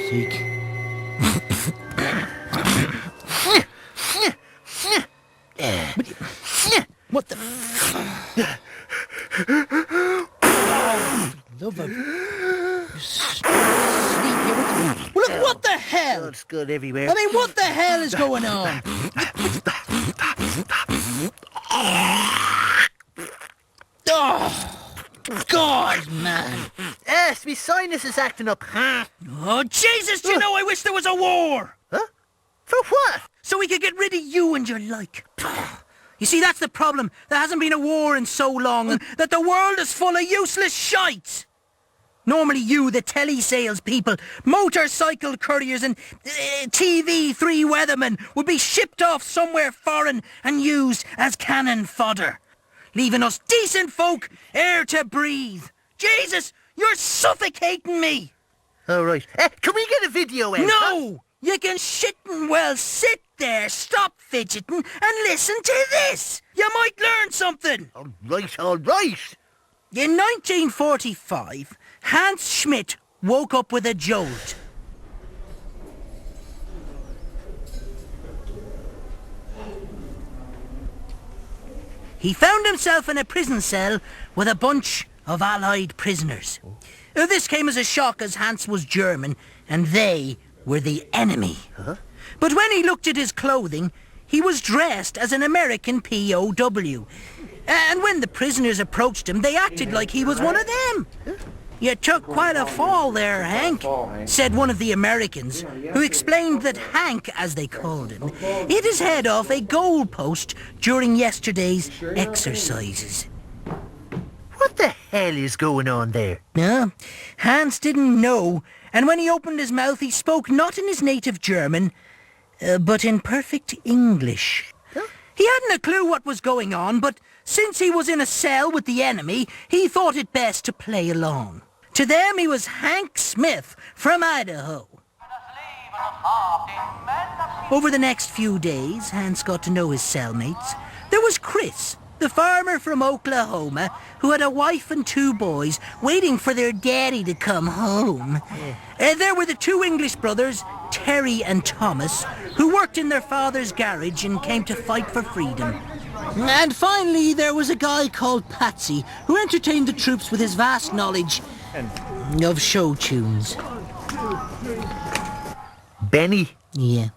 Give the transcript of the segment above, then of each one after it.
sake. What the... Oh, love of... Well, look, what the hell? Blood's good everywhere. I mean, what the hell is going on? Oh, God, man. Yes, my sinus is acting up. Oh, Jesus, do you know I wish there was a war? Huh? For what? So we could get rid of you and your like. You see, that's the problem. There hasn't been a war in so long, and that the world is full of useless shite. Normally you, the telesales people, motorcycle couriers and TV3 weathermen would be shipped off somewhere foreign and used as cannon fodder, leaving us decent folk air to breathe. Jesus, you're suffocating me! All right. Can we get a video out? No! You can shitting well sit there, stop fidgeting, and listen to this! You might learn something! All right, all right. In 1945, Hans Schmidt woke up with a jolt. He found himself in a prison cell with a bunch of Allied prisoners. This came as a shock, as Hans was German, and they were the enemy. Huh? But when he looked at his clothing, he was dressed as an American POW. And when the prisoners approached him, they acted like he was one of them. You took quite a fall there, Hank, said one of the Americans, who explained that Hank, as they called him, hit his head off a goalpost during yesterday's exercises. What the hell is going on there? Hans didn't know, and when he opened his mouth, he spoke not in his native German, but in perfect English. Huh? He hadn't a clue what was going on, but since he was in a cell with the enemy, he thought it best to play along. To them, he was Hank Smith from Idaho. Over the next few days, Hans got to know his cellmates. There was Chris, the farmer from Oklahoma, who had a wife and 2 boys waiting for their daddy to come home. There were the 2 English brothers, Terry and Thomas, who worked in their father's garage and came to fight for freedom. And finally, there was a guy called Patsy, who entertained the troops with his vast knowledge of show tunes. Benny? Yeah.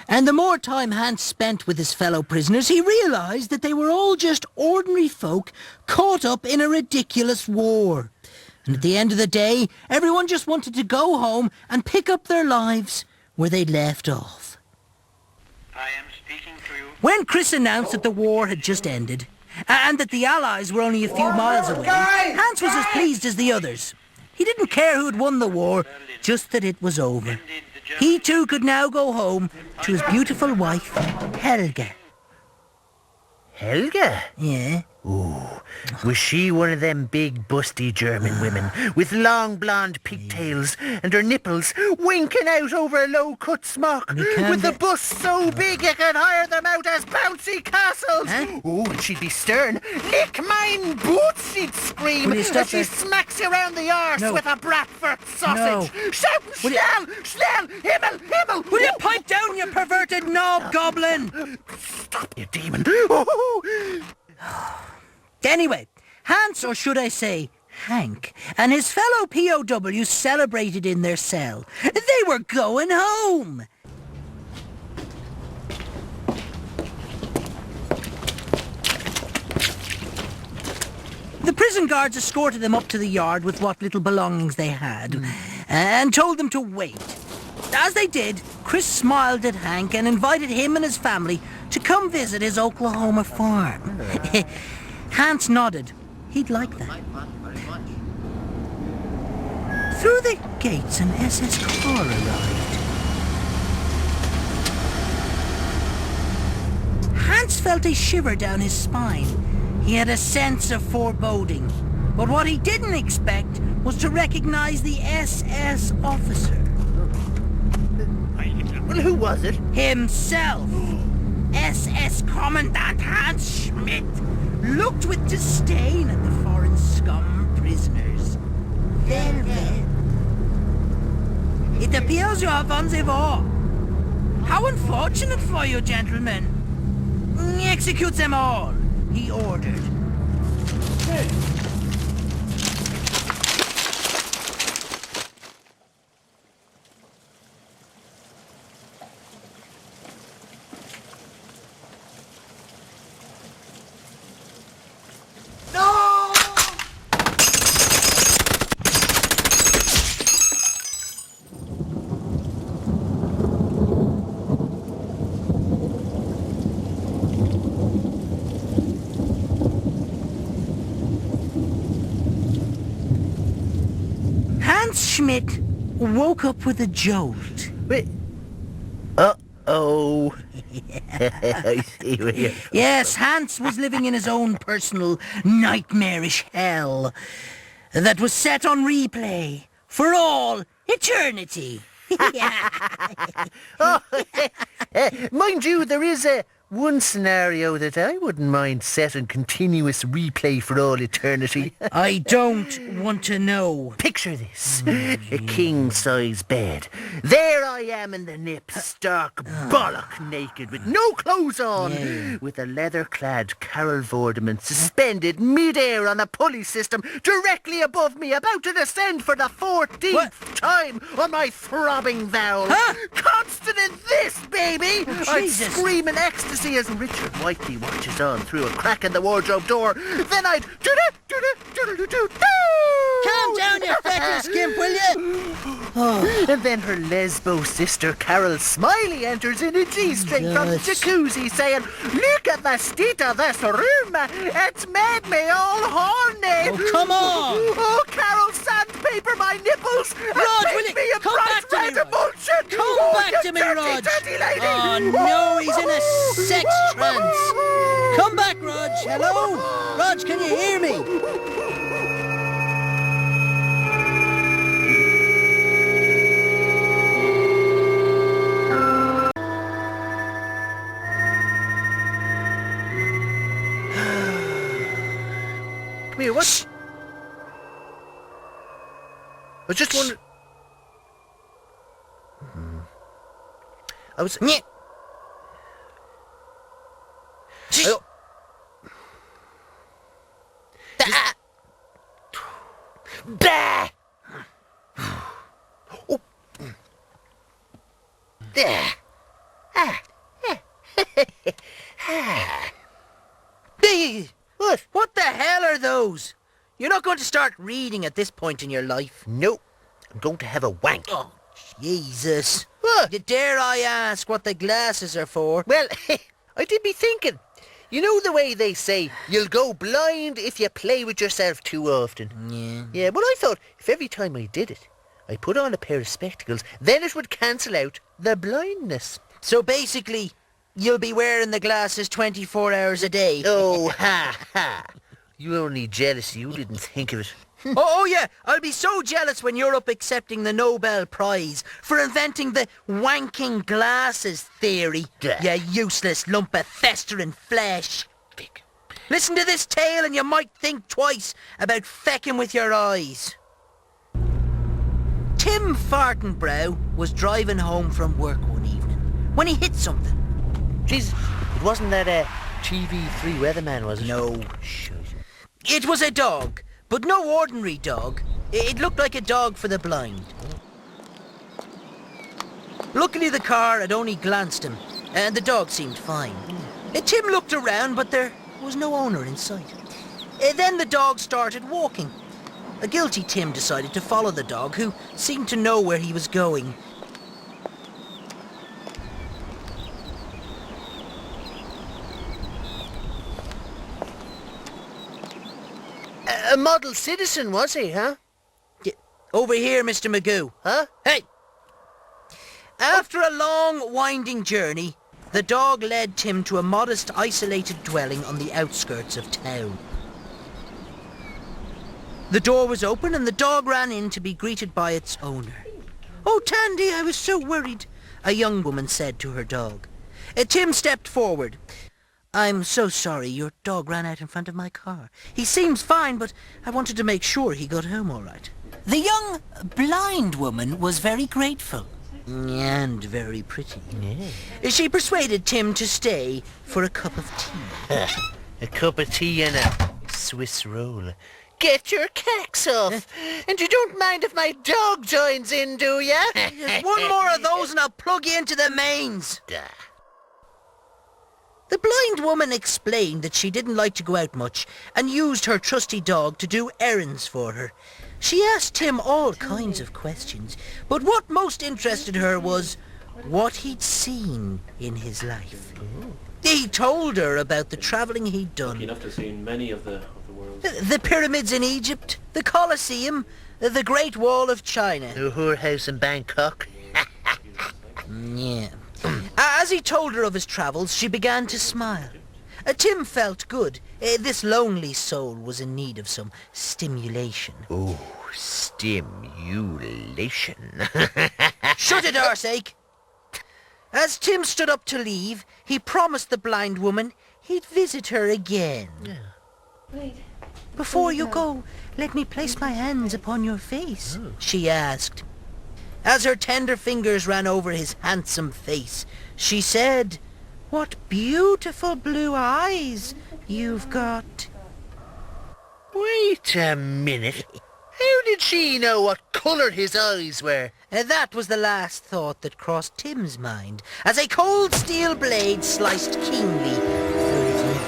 And the more time Hans spent with his fellow prisoners, he realised that they were all just ordinary folk caught up in a ridiculous war. And at the end of the day, everyone just wanted to go home and pick up their lives where they'd left off. I am speaking to you. When Chris announced that the war had just ended, and that the Allies were only a few miles away, Hans was as pleased as the others. He didn't care who had won the war, just that it was over. He too could now go home to his beautiful wife, Helga. Helga? Yeah. Ooh, was she one of them big busty German women with long blonde pigtails and her nipples winking out over a low-cut smock with the bust so big you could hire them out as bouncy castles? Huh? Oh, and she'd be stern. Lick mine boots, she'd scream as she smacks you around the arse with a Bratwurst sausage. No. Shout, schnell, Himmel, Himmel! Will you pipe down, you perverted knob goblin? Stop, you demon! Oh. Anyway, Hans, or should I say Hank, and his fellow POWs celebrated in their cell. They were going home. The prison guards escorted them up to the yard with what little belongings they had, and told them to wait. As they did, Chris smiled at Hank and invited him and his family to come visit his Oklahoma farm. Hans nodded. He'd like that. Through the gates, an SS car arrived. Hans felt a shiver down his spine. He had a sense of foreboding. But what he didn't expect was to recognize the SS officer. Well, who was it? Himself. SS Commandant Hans Schmidt looked with disdain at the foreign scum prisoners. Well. It appears you have won the war. How unfortunate for you, gentlemen. Execute them all, he ordered. Schmidt woke up with a jolt. Wait. Uh-oh. I see where you're... Yes, Hans was living in his own personal nightmarish hell that was set on replay for all eternity. Mind you, there is one scenario that I wouldn't mind set on continuous replay for all eternity. I don't want to know. Picture this. A king-size bed. There I am in the nip, stark bollock naked, with no clothes on, with a leather-clad Carol Vorderman suspended mid-air on a pulley system directly above me, about to descend for the 14th time on my throbbing valve. Constant in this, baby! I'd Jesus. scream in ecstasy as Richard Whiteley watches on through a crack in the wardrobe door. Then I'd do-do-do-do-do-do-do. Calm down, you feckin' skimp, will you? And then her lesbo sister Carol Smiley enters in a G-string from the jacuzzi saying, "Look at the state of this room. It's made me all horny." Oh, come on. Oh, Carol, sandpaper my nipples. Rodge, and will make you- me a come bright back to me, red Rodge. emulsion. Come Oh, back you to me, dirty, Rodge. dirty lady. Oh, no, he's in a sex trance. Come back, Rodge. Hello? Rodge, can you hear me? Come here, what? I just wondered... I was... Nyeh. I- Bah! Oh. There. What the hell are those? You're not going to start reading at this point in your life. No, I'm going to have a wank. Oh, Jesus. What? Dare I ask what the glasses are for? Well, I did be thinking. You know the way they say, you'll go blind if you play with yourself too often? Yeah. Yeah, but I thought if every time I did it, I put on a pair of spectacles, then it would cancel out the blindness. So basically, you'll be wearing the glasses 24 hours a day. Oh, ha, ha. You're only jealous you didn't think of it. Oh, yeah, I'll be so jealous when you're up accepting the Nobel Prize for inventing the wanking glasses theory. Yeah. You useless lump of festering flesh. Vic. Listen to this tale and you might think twice about fecking with your eyes. Tim Fartenbrow was driving home from work one evening when he hit something. Jesus, it wasn't that TV3 weatherman, was it? No. Shit. It was a dog, but no ordinary dog. It looked like a dog for the blind. Luckily the car had only glanced him, and the dog seemed fine. Tim looked around, but there was no owner in sight. Then the dog started walking. A guilty Tim decided to follow the dog, who seemed to know where he was going. A model citizen, was he, huh? Over here, Mr. Magoo. Huh? Hey! After a long, winding journey, the dog led Tim to a modest, isolated dwelling on the outskirts of town. The door was open and the dog ran in to be greeted by its owner. "Oh, Tandy, I was so worried," a young woman said to her dog. Tim stepped forward. "I'm so sorry, your dog ran out in front of my car. He seems fine, but I wanted to make sure he got home all right." The young blind woman was very grateful. And very pretty. Yeah. She persuaded Tim to stay for a cup of tea. A cup of tea and a Swiss roll. Get your cacks off! And you don't mind if my dog joins in, do ya? Just one more of those and I'll plug you into the mains. The blind woman explained that she didn't like to go out much and used her trusty dog to do errands for her. She asked Tim all kinds of questions, but what most interested her was what he'd seen in his life. He told her about the travelling he'd done. Lucky enough to have seen many of the world's... The pyramids in Egypt, the Colosseum, the Great Wall of China. The whorehouse in Bangkok. Yeah. As he told her of his travels, she began to smile. Tim felt good. This lonely soul was in need of some stimulation. Oh, stimulation. Shut it, arsehake! As Tim stood up to leave, he promised the blind woman he'd visit her again. Wait. Before you go, let me place my hands upon your face, she asked. As her tender fingers ran over his handsome face, she said, "What beautiful blue eyes you've got." Wait a minute. How did she know what colour his eyes were? That was the last thought that crossed Tim's mind as a cold steel blade sliced keenly through his neck.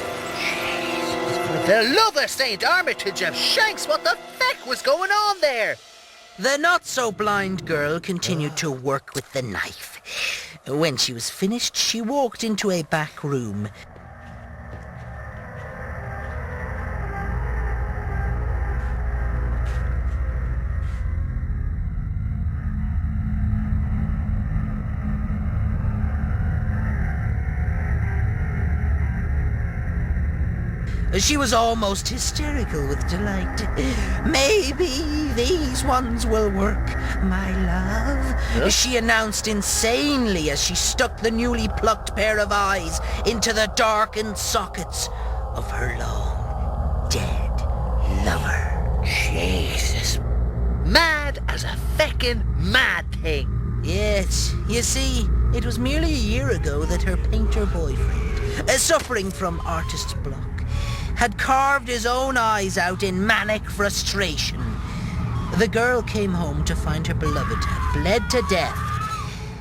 For the love of St. Armitage of Shanks, what the feck was going on there? The not-so-blind girl continued to work with the knife. When she was finished, she walked into a back room. She was almost hysterical with delight. "Maybe these ones will work, my love," she announced insanely as she stuck the newly plucked pair of eyes into the darkened sockets of her long dead lover. Jesus. Mad as a feckin' mad thing. Yes, you see, it was merely a year ago that her painter boyfriend, suffering from artist's block, had carved his own eyes out in manic frustration. The girl came home to find her beloved had bled to death.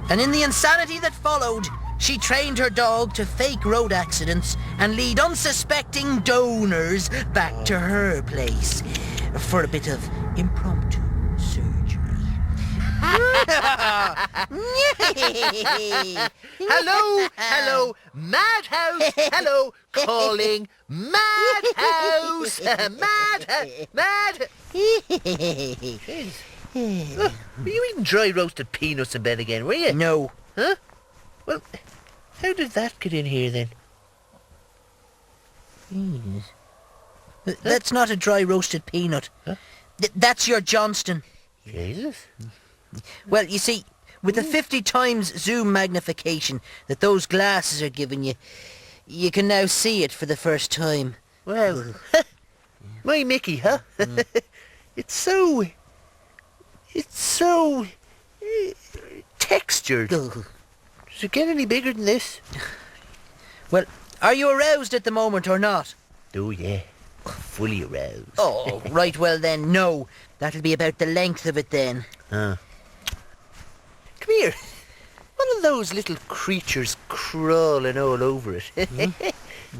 And in the insanity that followed, she trained her dog to fake road accidents and lead unsuspecting donors back to her place for a bit of impromptu surgery. Hello, madhouse, hello, calling madhouse, mad. Were you eating dry roasted peanuts in bed again, were you? No. Huh? Well, how did that get in here then? That's not a dry roasted peanut. Huh? That's your Johnston. Jesus. Well, you see, with the 50 times zoom magnification that those glasses are giving you, you can now see it for the first time. Well, my Mickey, huh? It's so textured. Does it get any bigger than this? Well, are you aroused at the moment or not? Oh, yeah. Fully aroused. Oh, right, well then, no. That'll be about the length of it then. Come here. One of those little creatures crawling all over it.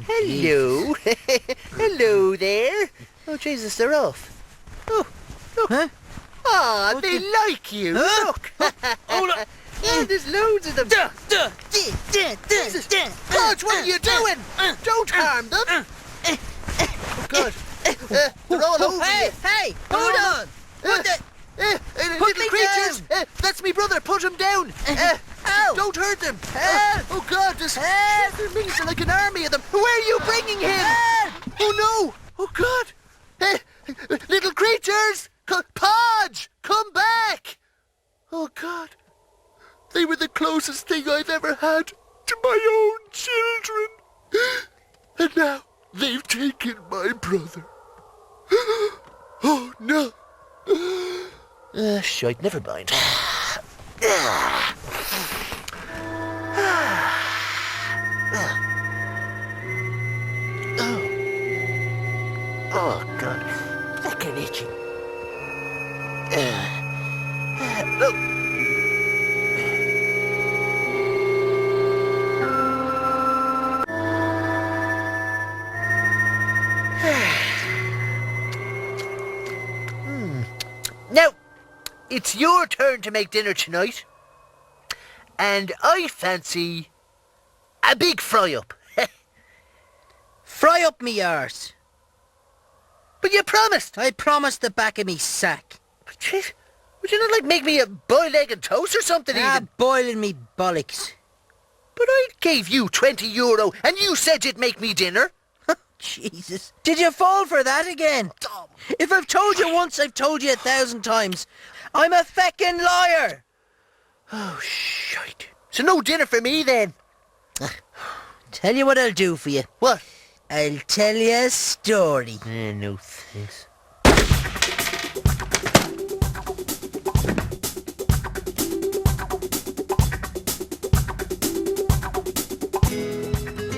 Hello. Hello there. Oh, Jesus, they're off. Oh, look. Huh? Ah, they like you. Huh? Look. Oh, look. Yeah, there's loads of them. Jesus. Podge, what are you doing? Don't harm them. Oh, God. They're all over you. Hey, hold on. What the... Little creatures! That's me brother, put him down! Ow. Don't hurt them! Help. Oh God, there's like an army of them! Where are you bringing him? Help. Oh no! Oh God! Little creatures! Podge! Come back! Oh God! They were the closest thing I've ever had to my own children! And now they've taken my brother! Oh no! Shite, never mind. Oh, God. Fucking itching. Oh. Now, it's your turn to make dinner tonight. And I fancy a big fry-up. Fry up me arse. But you promised. I promised the back of me sack. Jeez, would you not like make me a boiled egg and toast or something even? Boiling me bollocks. But I gave you €20 and you said you'd make me dinner. Jesus. Did you fall for that again? If I've told you once, I've told you 1,000 times. I'm a feckin' liar. Oh, shite. So no dinner for me then? Tell you what I'll do for you. What? I'll tell you a story. No thanks.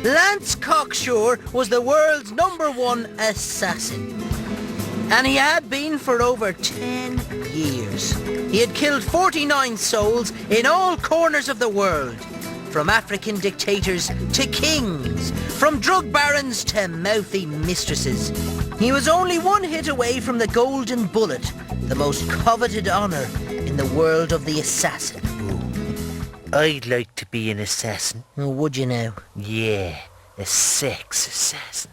Lance Cocksure was the world's #1 assassin. And he had been for over 10 years. He had killed 49 souls in all corners of the world. From African dictators to kings. From drug barons to mouthy mistresses. He was only one hit away from the golden bullet, the most coveted honour in the world of the assassin. I'd like to be an assassin. Oh, would you now? Yeah, a sex assassin.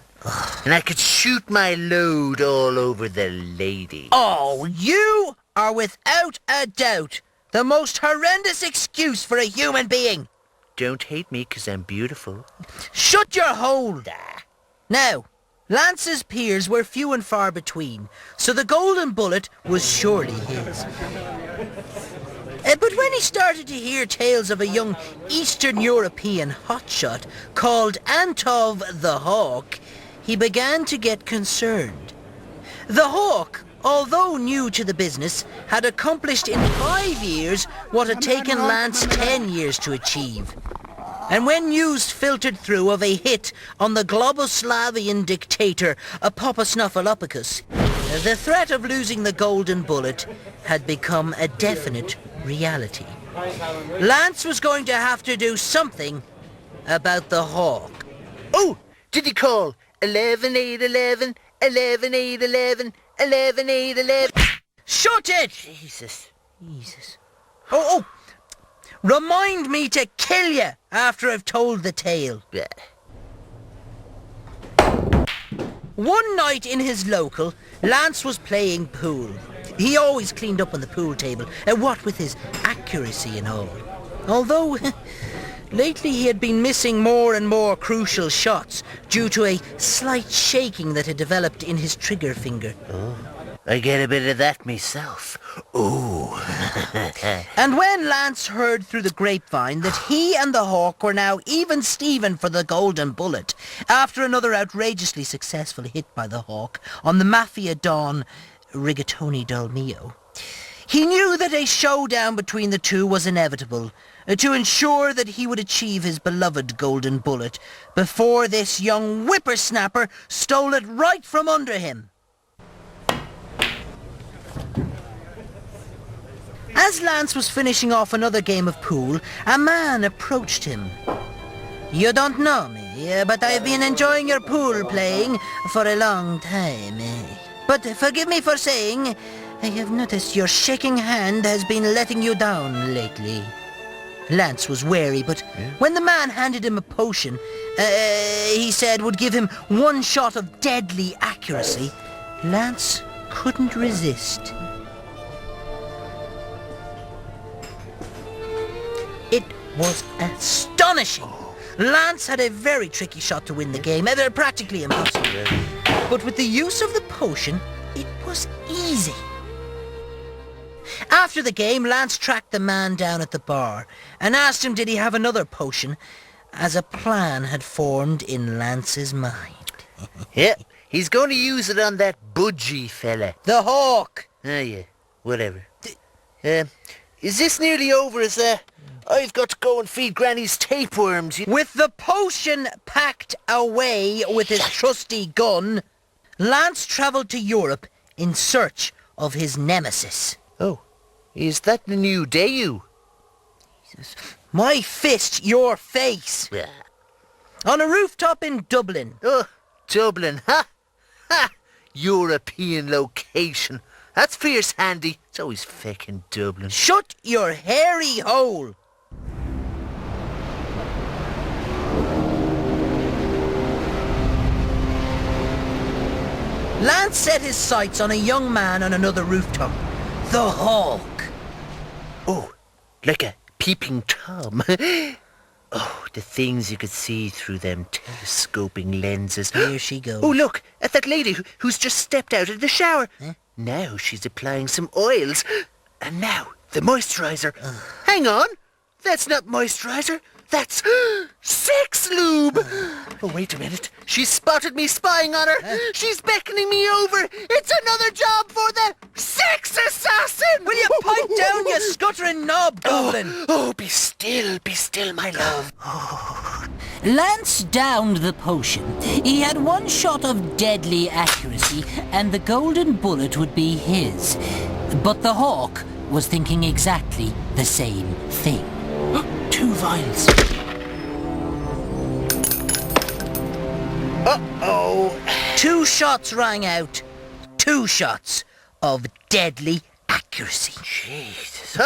And I could shoot my load all over the lady. Oh, you are without a doubt the most horrendous excuse for a human being. Don't hate me 'cause I'm beautiful. Shut your hole. Now, Lance's peers were few and far between, so the golden bullet was surely his. But when he started to hear tales of a young Eastern European hotshot called Antov the Hawk, he began to get concerned. The Hawk, although new to the business, had accomplished in 5 years what had taken Lance 10 years to achieve. And when news filtered through of a hit on the Globoslavian dictator Apoposnuffalopicus, the threat of losing the golden bullet had become a definite reality. Lance was going to have to do something about the Hawk. Oh, did he call 11-8-11, 11-8-11, 11-8-11? Shut it! Jesus. Oh! Remind me to kill you after I've told the tale. Bleh. One night in his local, Lance was playing pool. He always cleaned up on the pool table, what with his accuracy and all. Although, lately he had been missing more and more crucial shots due to a slight shaking that had developed in his trigger finger. Oh, I get a bit of that myself. Ooh. And when Lance heard through the grapevine that he and the Hawk were now even Steven for the golden bullet, after another outrageously successful hit by the Hawk on the Mafia Don Rigatoni del Mio, he knew that a showdown between the two was inevitable, to ensure that he would achieve his beloved golden bullet before this young whippersnapper stole it right from under him. As Lance was finishing off another game of pool, a man approached him. "You don't know me, but I've been enjoying your pool playing for a long time. But forgive me for saying, I have noticed your shaking hand has been letting you down lately." Lance was wary, but when the man handed him a potion, he said would give him one shot of deadly accuracy, Lance couldn't resist. It was astonishing. Lance had a very tricky shot to win the game, practically impossible. But with the use of the potion, it was easy. After the game, Lance tracked the man down at the bar and asked him did he have another potion, as a plan had formed in Lance's mind. Yep, he's going to use it on that budgie fella. The Hawk. Oh yeah, whatever. Is this nearly over as I've got to go and feed Granny's tapeworms? With the potion packed away with his trusty gun, Lance travelled to Europe in search of his nemesis. Oh, is that the new Dayu? My fist, your face. Yeah. On a rooftop in Dublin. Oh, Dublin, ha! Ha! European location. That's fierce handy. It's always feckin' Dublin. Shut your hairy hole. Lance set his sights on a young man on another rooftop. The Hawk. Oh, like a peeping Tom. Oh, the things you could see through them telescoping lenses. Here she goes. Oh, look, at that lady who's just stepped out of the shower. Huh? Now she's applying some oils. And now, the moisturiser. Hang on, that's not moisturiser. That's sex lube. Oh, wait a minute. She's spotted me spying on her. She's beckoning me over. It's another job for the sex assassin. Will you pipe down, you scuttering knob, goblin? Oh, be still, my love. Lance downed the potion. He had one shot of deadly accuracy, and the golden bullet would be his. But the Hawk was thinking exactly the same thing. 2 vials. Uh-oh. 2 shots rang out. 2 shots of deadly accuracy. Jesus.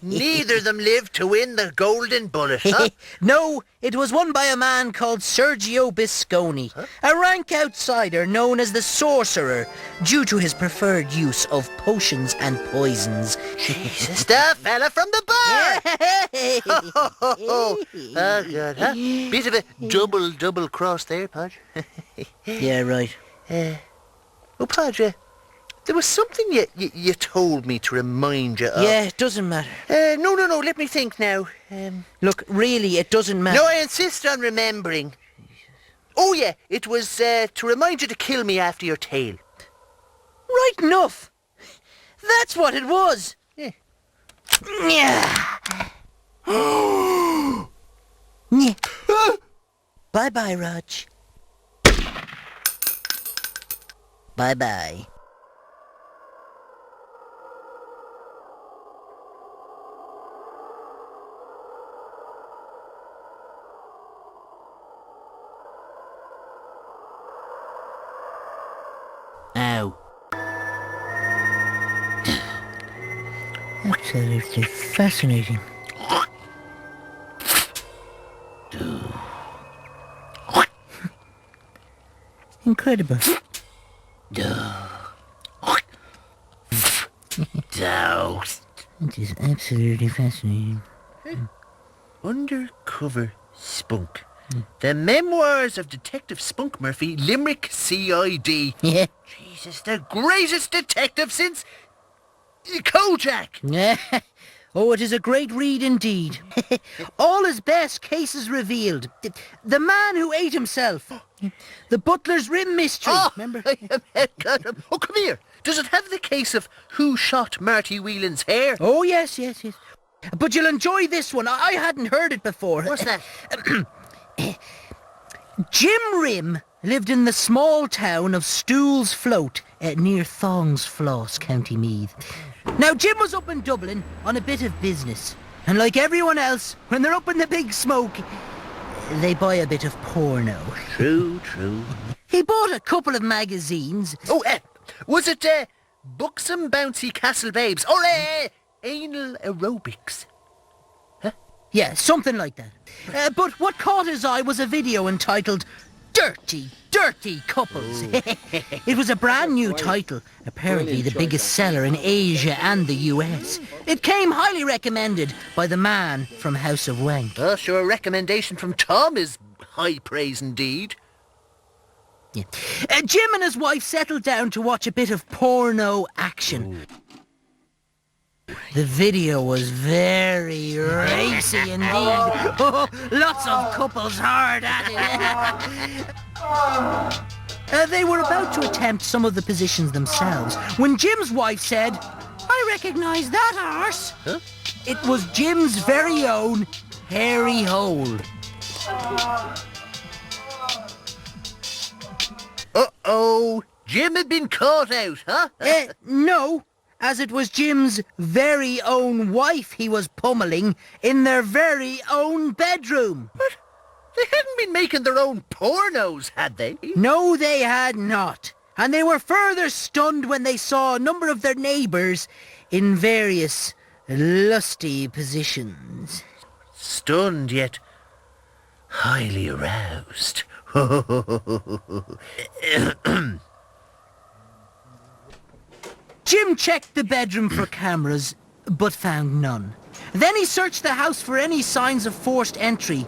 Neither of them lived to win the golden bullet, huh? No, it was won by a man called Sergio Bisconi, a rank outsider known as the Sorcerer, due to his preferred use of potions and poisons. Jesus, the fella from the bar! Oh, God, huh? Bit of a double cross there, Podge. Yeah, right. Oh, Podge, there was something you told me to remind you of. Yeah, it doesn't matter. No, let me think now. Look, really, it doesn't matter. No, I insist on remembering. Oh, yeah, it was to remind you to kill me after your tail. Right enough. That's what it was. Yeah. Bye-bye, Rodge. Bye-bye. Ow. That's absolutely fascinating. Incredible. It is absolutely fascinating. Undercover Spunk. The Memoirs of Detective Spunk Murphy, Limerick CID. Yeah. Jesus, the greatest detective since Kojak. Oh, it is a great read indeed. All his best cases revealed. The man who ate himself. The butler's rim mystery. Remember? Oh, come here. Does it have the case of who shot Marty Whelan's hair? Oh, yes. But you'll enjoy this one. I hadn't heard it before. What's that? Jim Rim lived in the small town of Stool's Float near Thongs Floss, County Meath. Now, Jim was up in Dublin on a bit of business. And like everyone else, when they're up in the big smoke, they buy a bit of porno. True. He bought a couple of magazines. Oh, was it Buxom Bouncy Castle Babes or Anal Aerobics? Yeah, something like that. But what caught his eye was a video entitled Dirty Couples. It was a brand new title, apparently the biggest seller in Asia and the US. It came highly recommended by the man from House of Wank. Oh, sure, a recommendation from Tom is high praise indeed. Yeah. Jim and his wife settled down to watch a bit of porno action. Ooh. The video was very racy indeed. Oh, lots of couples hard at it. They were about to attempt some of the positions themselves when Jim's wife said, "I I recognise that arse. Huh? It was Jim's very own hairy hole. Uh-oh. Jim had been caught out, huh? No, as it was Jim's very own wife he was pummeling in their very own bedroom. What? They hadn't been making their own pornos, had they? No, they had not. And they were further stunned when they saw a number of their neighbours in various lusty positions. Stunned yet highly aroused. Jim checked the bedroom for cameras, but found none. Then he searched the house for any signs of forced entry.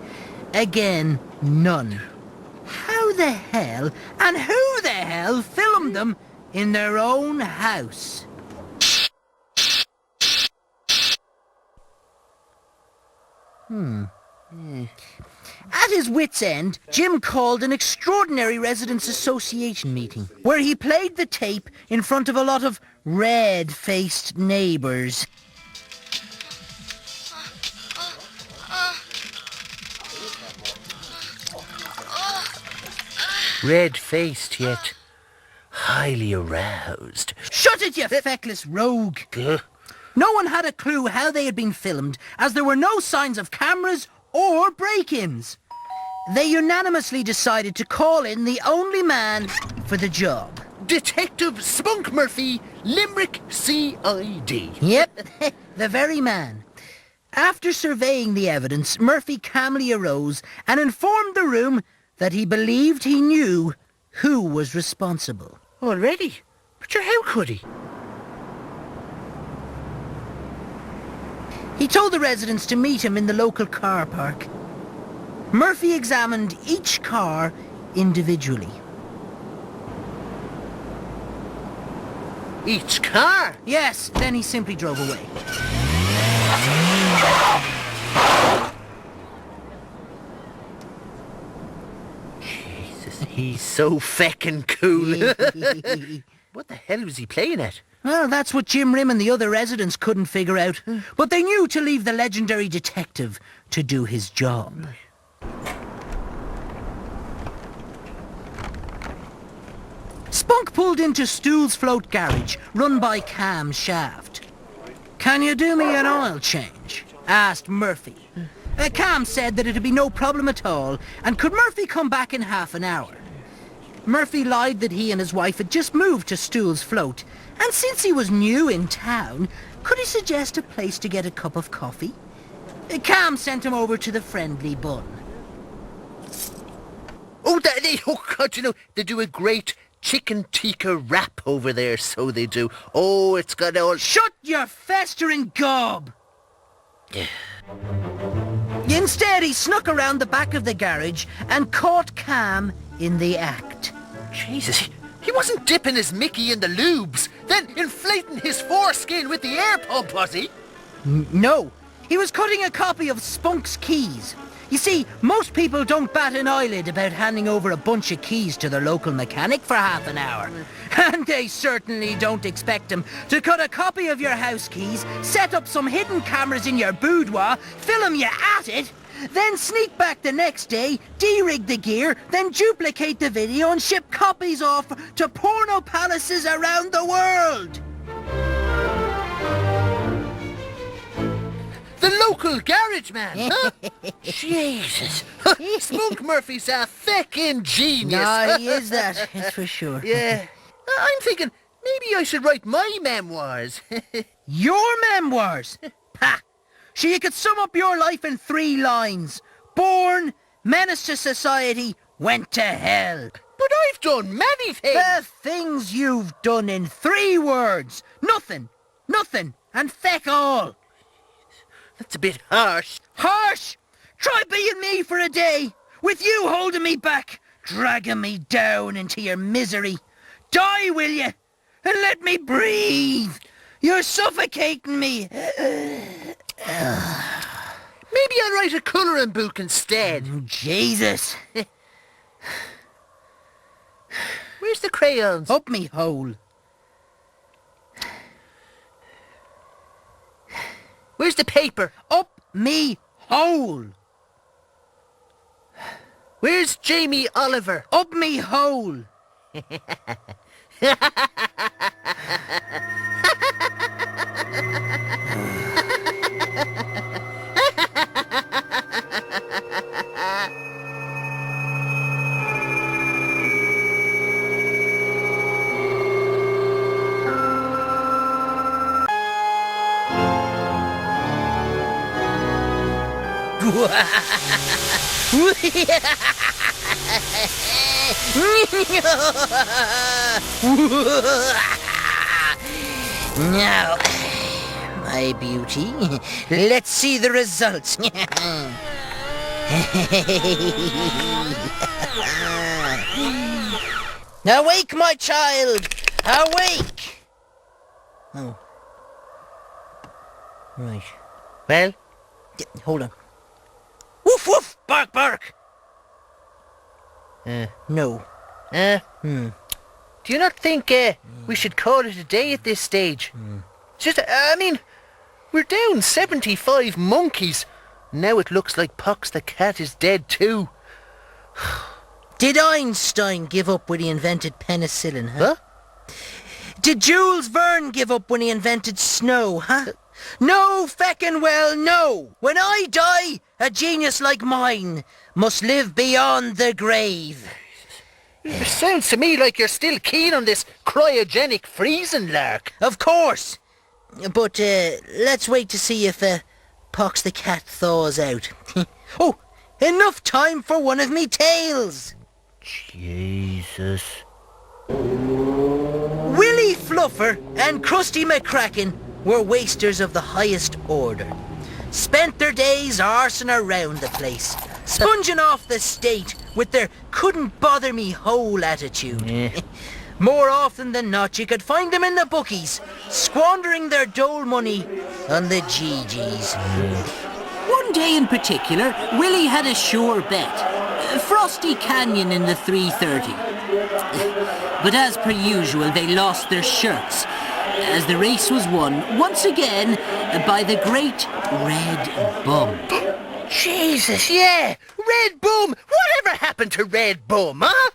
Again, none. How the hell, and who the hell filmed them in their own house? At his wit's end, Jim called an extraordinary residents' association meeting, where he played the tape in front of a lot of red-faced neighbours. Red-faced yet highly aroused. Shut it, you feckless rogue! Gah. No one had a clue how they had been filmed, as there were no signs of cameras or break-ins. They unanimously decided to call in the only man for the job. Detective Spunk Murphy, Limerick CID. Yep, the very man. After surveying the evidence, Murphy calmly arose and informed the room that he believed he knew who was responsible. Already? But sure, how could he? He told the residents to meet him in the local car park. Murphy examined each car individually. Each car? Yes, then he simply drove away. Jesus, he's so feckin' cool. What the hell was he playing at? Well, that's what Jim Rim and the other residents couldn't figure out. But they knew to leave the legendary detective to do his job. Spunk pulled into Stool's Float Garage, run by Cam Shaft. "Can you do me an oil change?" asked Murphy. Cam said that it'd be no problem at all, and could Murphy come back in half an hour? Murphy lied that he and his wife had just moved to Stool's Float, and since he was new in town, could he suggest a place to get a cup of coffee? Cam sent him over to the Friendly Bun. Oh, oh God, you know, they do a great chicken tikka wrap over there, so they do. Oh, it's got all... Shut your festering gob! Instead, he snuck around the back of the garage and caught Cam in the act. Jesus, he wasn't dipping his Mickey in the lubes, then inflating his foreskin with the air pump, was he? No, he was cutting a copy of Spunk's keys. You see, most people don't bat an eyelid about handing over a bunch of keys to their local mechanic for half an hour. And they certainly don't expect him to cut a copy of your house keys, set up some hidden cameras in your boudoir, film you at it, then sneak back the next day, de-rig the gear, then duplicate the video and ship copies off to porno palaces around the world. The local garage man, huh? Jesus. Spunk Murphy's a feckin' genius. No, he is that, that's for sure. Yeah. I'm thinking, maybe I should write my memoirs. Your memoirs? Ha! So you could sum up your life in 3 lines. Born, menace to society, went to hell. But I've done many things. The things you've done in 3 words. Nothing, nothing, and feck all. That's a bit harsh. Harsh! Try being me for a day, with you holding me back, dragging me down into your misery. Die, will you? And let me breathe. You're suffocating me. Maybe I'll write a colouring book instead. Jesus. Where's the crayons? Up me hole. Where's the paper? Up me hole. Where's Jamie Oliver? Up me hole. Now, my beauty, let's see the results. Awake, my child! Awake! Oh. Right. Well? Hold on. Woof woof! Bark bark! No. Do you not think we should call it a day at this stage? Just, I mean, we're down 75 monkeys. Now it looks like Pox the cat is dead too. Did Einstein give up when he invented penicillin, huh? Huh? Did Jules Verne give up when he invented snow, huh? No feckin' well, no! When I die, a genius like mine must live beyond the grave. It sounds to me like you're still keen on this cryogenic freezing lark. Of course. But let's wait to see if Pox the cat thaws out. Oh, enough time for one of me tales. Jesus. Willie Fluffer and Krusty McCracken were wasters of the highest order. Spent their days arsing around the place, sponging off the state with their couldn't bother me whole attitude. Yeah. More often than not, you could find them in the bookies, squandering their dole money on the GGs. One day in particular, Willie had a sure bet. Frosty Canyon in the 3:30. But as per usual, they lost their shirts, as the race was won, once again, by the great Red Bum. Jesus, yeah! Red Bum! Whatever happened to Red Bum, huh?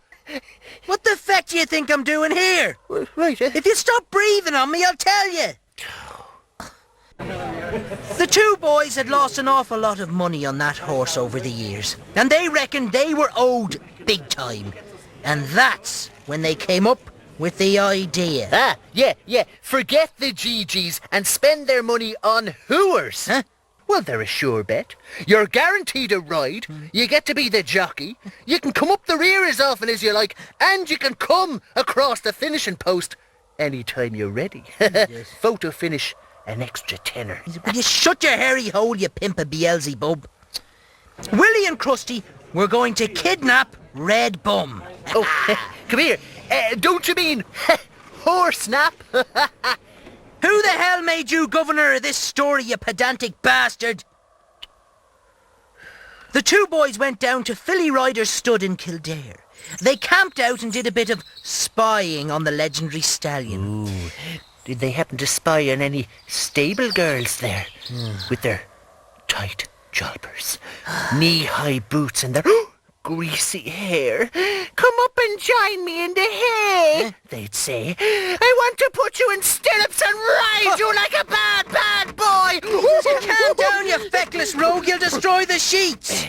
What the feck do you think I'm doing here? Right, If you stop breathing on me, I'll tell you. The two boys had lost an awful lot of money on that horse over the years, and they reckoned they were owed big time. And that's when they came up with the idea. Ah, yeah. Forget the GGs and spend their money on hooers. Huh? Well, they're a sure bet. You're guaranteed a ride. You get to be the jockey. You can come up the rear as often as you like. And you can come across the finishing post anytime you're ready. Photo finish, an extra tenner. Will you shut your hairy hole, you pimp of Beelzebub? Willie and Krusty were going to kidnap Red Bum. Oh, come here. Don't you mean horse snap? Who the hell made you governor of this story, you pedantic bastard? The two boys went down to Philly Rider's stud in Kildare. They camped out and did a bit of spying on the legendary stallion. Ooh, did they happen to spy on any stable girls there? With their tight jolpers, knee-high boots and their greasy hair? Come up and join me in the hay, they'd say. I want to put you in stirrups and ride you like a bad boy. Calm down, you feckless rogue, you'll destroy the sheets.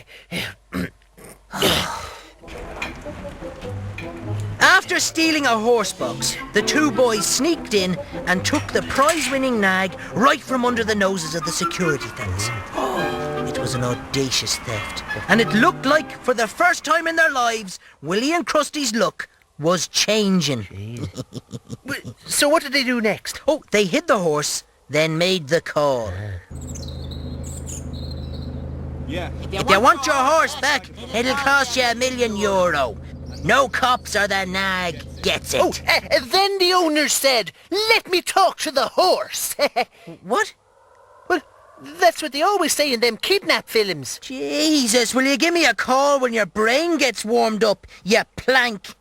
After stealing a horse box, the two boys sneaked in and took the prize-winning nag right from under the noses of the security fellas. It was an audacious theft, and it looked like, for the first time in their lives, Willie and Krusty's luck was changing. So what did they do next? Oh, they hid the horse, then made the call. If you want your horse back, it'll cost you €1 million. No cops or the nag gets it. Oh, then the owner said, let me talk to the horse. What? Well, that's what they always say in them kidnap films. Jesus, will you give me a call when your brain gets warmed up, you plank?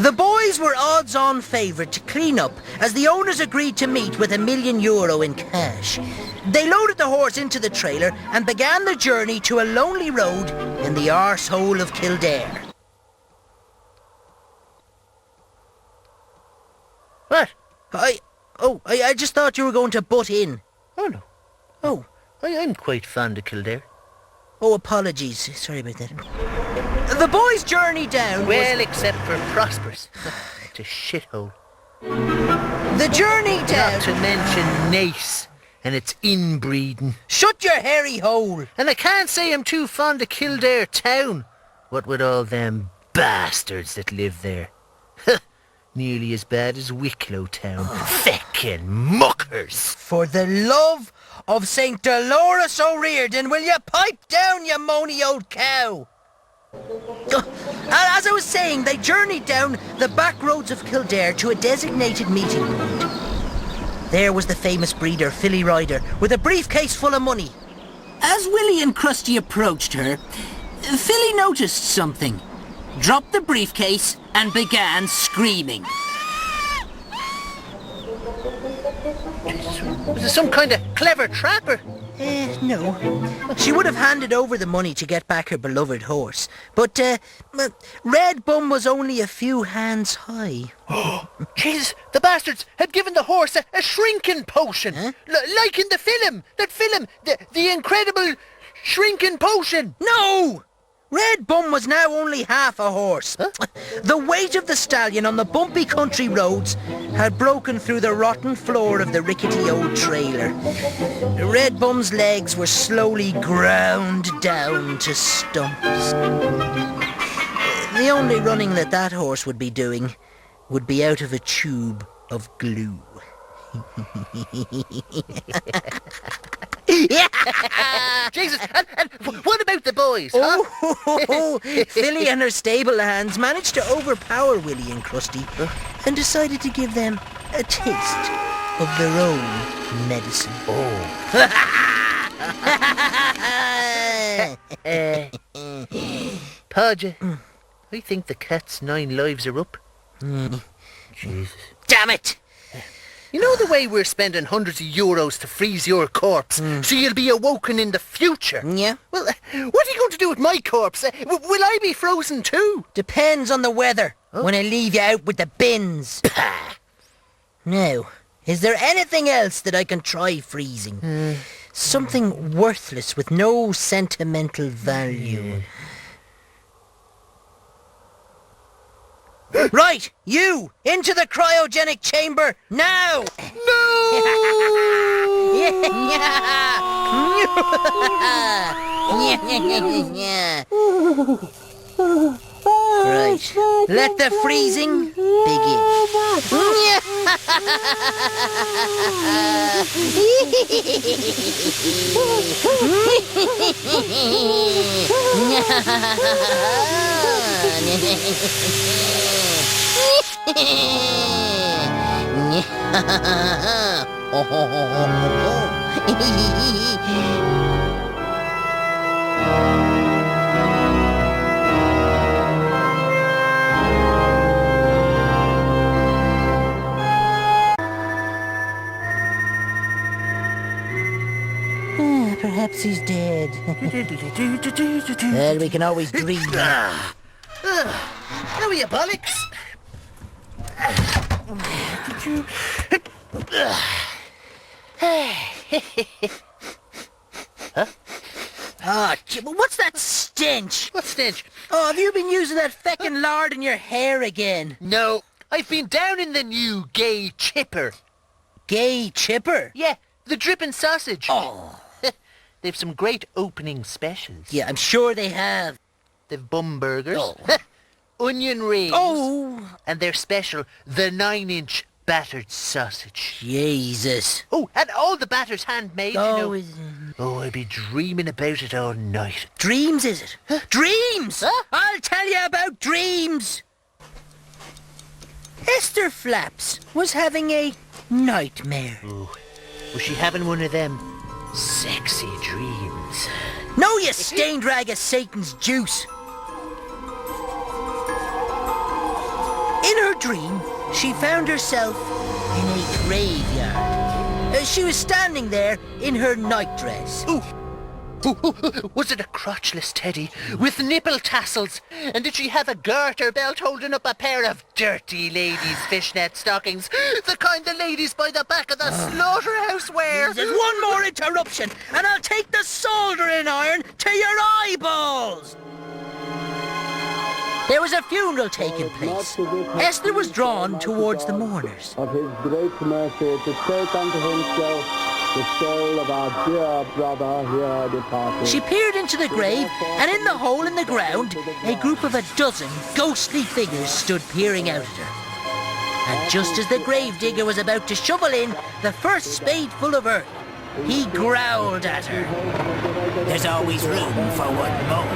The boys were odds-on favourite to clean up, as the owners agreed to meet with €1 million in cash. They loaded the horse into the trailer and began their journey to a lonely road in the arsehole of Kildare. What? I just thought you were going to butt in. Oh, no. Oh. I'm quite fond of Kildare. Oh, apologies. Sorry about that. The boys' journey down Well, except for Prosperous. It's a shithole. The journey down... Not to mention Nace and its inbreeding. Shut your hairy hole! And I can't say I'm too fond of Kildare town. What with all them bastards that live there. Nearly as bad as Wicklow town. Feckin' muckers! For the love of St. Dolores O'Riordan, will you pipe down, you moany old cow? As I was saying, they journeyed down the back roads of Kildare to a designated meeting point. There was the famous breeder, Philly Ryder, with a briefcase full of money. As Willie and Krusty approached her, Philly noticed something, dropped the briefcase and began screaming. Was it some kind of clever trapper? No. She would have handed over the money to get back her beloved horse. But, Red Bum was only a few hands high. Jesus, the bastards had given the horse a shrinking potion. Huh? Like in the film. That film, the incredible shrinking potion. No! Red Bum was now only half a horse. Huh? The weight of the stallion on the bumpy country roads had broken through the rotten floor of the rickety old trailer. Red Bum's legs were slowly ground down to stumps. The only running that horse would be doing would be out of a tube of glue. Jesus, and what about the boys, huh? Philly and her stable hands managed to overpower Willie and Krusty and decided to give them a taste of their own medicine. Podge, I think the cat's 9 lives are up. Jesus. Damn it! You know the way we're spending hundreds of euros to freeze your corpse so you'll be awoken in the future? Yeah? Well, what are you going to do with my corpse? Will I be frozen too? Depends on the weather when I leave you out with the bins. Now, is there anything else that I can try freezing? Something worthless with no sentimental value. Right, you! Into the cryogenic chamber, now! Right, let the freezing begin. Perhaps he's dead. Well, we can always dream. How are you, bollocks? Oh, what's that stench? What stench? Oh, have you been using that feckin' lard in your hair again? No, I've been down in the new gay chipper. Gay chipper? Yeah, the dripping sausage. Oh. They've some great opening specials. Yeah, I'm sure they have. They've bum burgers, Oh. onion rings, Oh, and their special, the 9-inch battered sausage. Jesus. Oh, and all the batter's handmade, Oh, you know. is Oh, I'd be dreaming about it all night. dreams, is it? Huh? Dreams! Huh? I'll tell you about dreams. Esther Flaps was having a nightmare. Ooh, was she having one of them sexy dreams? No, you stained rag of Satan's juice. In her dream, she found herself in a graveyard. She was standing there in her nightdress. Ooh. Was it a crotchless teddy with nipple tassels? And did she have a garter belt holding up a pair of dirty ladies' fishnet stockings? The kind the ladies by the back of the slaughterhouse wear? There's one more interruption, and I'll take the soldering iron to your eyeballs! There was a funeral taking place. Esther was drawn towards the mourners. Of his great mercy to take unto himself the soul of our dear brother here departed. She peered into the grave, and in the hole in the ground, a group of a dozen ghostly figures stood peering out at her. And just as the gravedigger was about to shovel in the first spadeful of earth, he growled at her. There's always room for one more.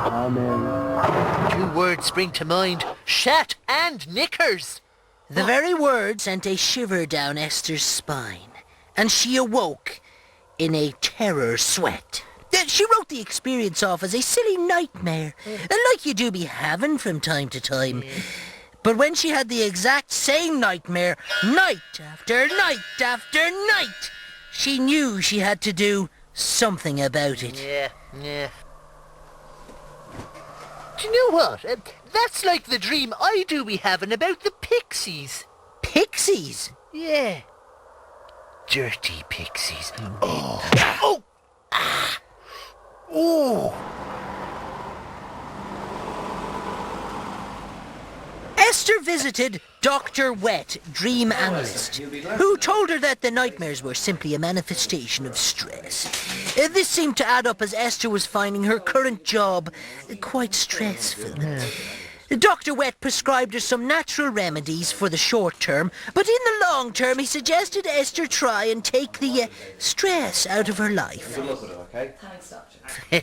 Amen. 2 words spring to mind. Shat and knickers. The very word sent a shiver down Esther's spine, and she awoke in a terror sweat. She wrote the experience off as a silly nightmare, like you do be having from time to time. But when she had the exact same nightmare, night after night after night, she knew she had to do something about it. Yeah. Do you know what? That's like the dream I do be having about the pixies. Pixies? Yeah. Dirty pixies. Oh! Esther visited Dr. Wet, dream analyst, who told her that the nightmares were simply a manifestation of stress. This seemed to add up as Esther was finding her current job quite stressful. Dr. Wet prescribed her some natural remedies for the short term, but in the long term he suggested Esther try and take the stress out of her life. Good luck with it, okay? Thanks, Doctor.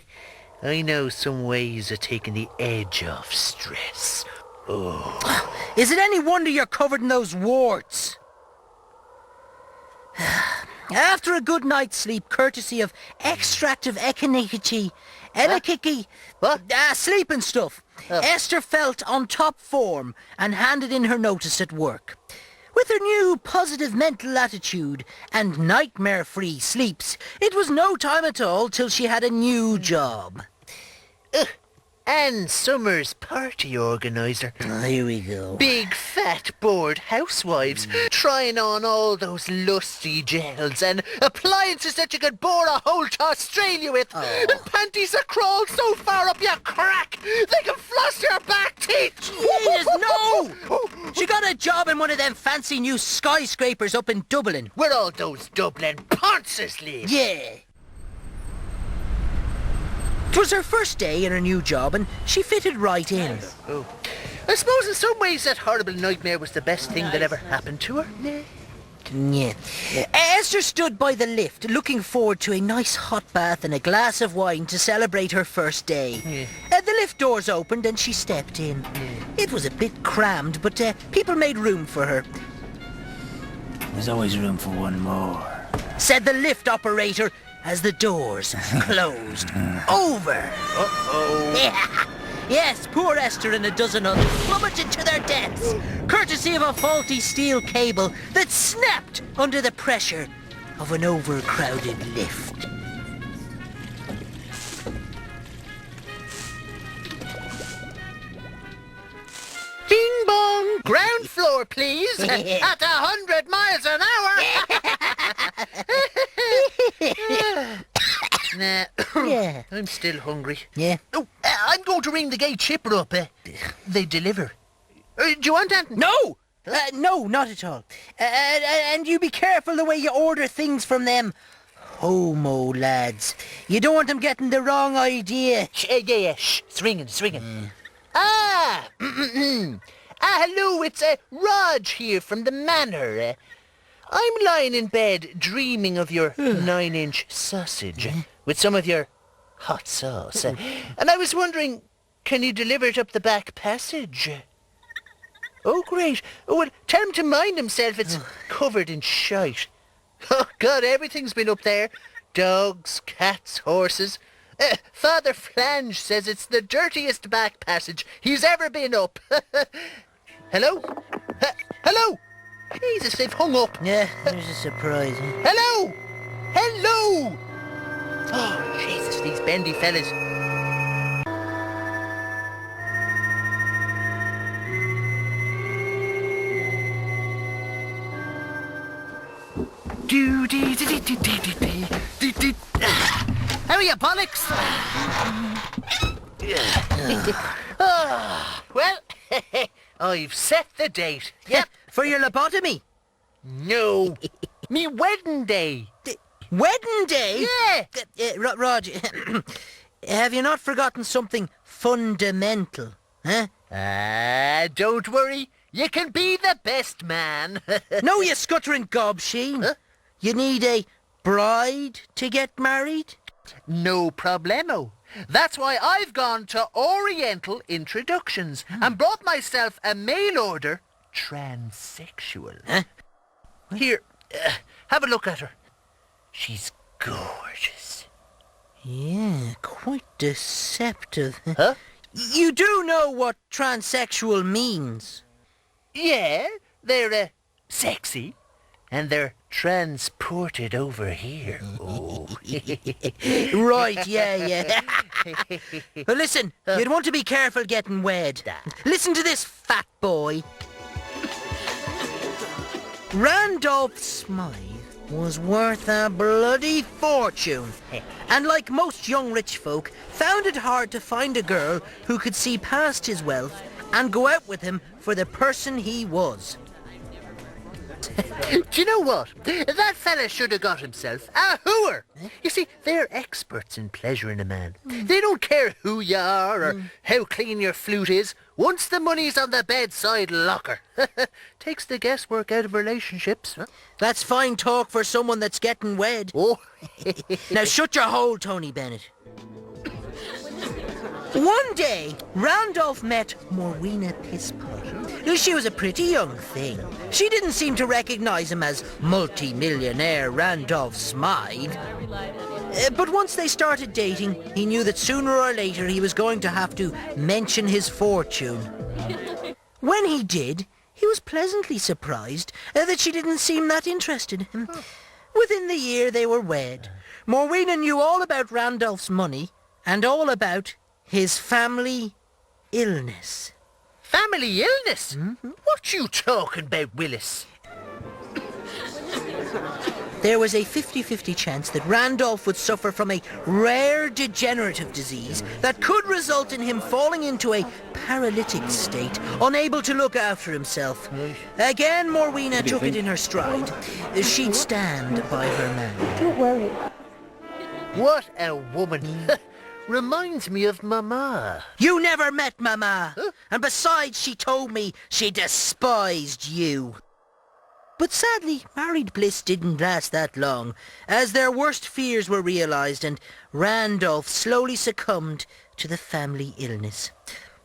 I know some ways of taking the edge off stress. Is it any wonder you're covered in those warts? After a good night's sleep, courtesy of extract of echinacea, sleeping stuff, Esther felt on top form and handed in her notice at work. With her new positive mental attitude and nightmare-free sleeps, it was no time at all till she had a new job. Ann Summers, party organiser. Here we go. Big fat bored housewives trying on all those lusty gels and appliances that you could bore a hole to Australia with, and panties that crawl so far up your crack they can floss your back teeth. Jesus, no! She got a job in one of them fancy new skyscrapers up in Dublin. Where all those Dublin ponces live. Yeah. It was her first day in her new job, and she fitted right in. I suppose in some ways that horrible nightmare was the best thing that ever happened to her. Yeah. Esther stood by the lift, looking forward to a nice hot bath and a glass of wine to celebrate her first day. The lift doors opened and she stepped in. It was a bit crammed, but people made room for her. There's always room for one more. Said the lift operator as the doors closed over. Yes, poor Esther and a dozen others plummeted to their deaths, courtesy of a faulty steel cable that snapped under the pressure of an overcrowded lift. Ding bong, ground floor please, at 100 miles an hour. Nah, Yeah. I'm still hungry. Yeah. Oh, I'm going to ring the gay chipper up. They deliver. Do you want that? No! No, not at all. And you be careful the way you order things from them Homo lads. You don't want them getting the wrong idea. Yeah, shh. It's ringing. Hello, it's Rodge here from the manor. I'm lying in bed dreaming of your 9-inch sausage with some of your hot sauce. And I was wondering, can you deliver it up the back passage? Oh, great. Oh, well, tell him to mind himself. It's covered in shite. Oh, God, everything's been up there. Dogs, cats, horses. Father Flange says it's the dirtiest back passage he's ever been up. Hello? Hello? Jesus, they've hung up. Yeah, there's a surprise. Huh? Hello? Hello? Oh, Jesus, these bendy fellas. How are you, bollocks? Well, I've set the date. Yep. For your lobotomy? No. Me wedding day. Wedding day? Yeah. Rodge, have you not forgotten something fundamental? Huh? Don't worry. You can be the best man. No, you scuttering gobsheen. Huh? You need a bride to get married? No problemo. That's why I've gone to Oriental Introductions and brought myself a mail order transsexual. Huh? Here, have a look at her. She's gorgeous. Yeah, quite deceptive. Huh? You do know what transsexual means? Yeah, they're sexy, and they're transported over here. Oh. Right, yeah. But listen, you'd want to be careful getting wed. Listen to this, fat boy. Randolph Smythe was worth a bloody fortune. And like most young rich folk, found it hard to find a girl who could see past his wealth and go out with him for the person he was. Do you know what? That fella should have got himself a hooer. You see, they're experts in pleasuring a man. They don't care who you are or how clean your flute is. Once the money's on the bedside locker. Takes the guesswork out of relationships. Huh? That's fine talk for someone that's getting wed. Oh. Now shut your hole, Tony Bennett. One day, Randolph met Morwena Pisspot. She was a pretty young thing. She didn't seem to recognize him as multi-millionaire Randolph Smythe. But once they started dating, he knew that sooner or later he was going to have to mention his fortune. When he did, he was pleasantly surprised that she didn't seem that interested in him. Within the year they were wed. Morwena knew all about Randolph's money and all about his family illness. Family illness? Mm-hmm. What you talking about, Willis? There was a 50-50 chance that Randolph would suffer from a rare degenerative disease that could result in him falling into a paralytic state, unable to look after himself. Again, Morwena took it in her stride. She'd stand by her man. Don't worry. What a woman. Reminds me of Mama. You never met Mama. Huh? And besides, she told me she despised you. But sadly, married bliss didn't last that long, as their worst fears were realised and Randolph slowly succumbed to the family illness.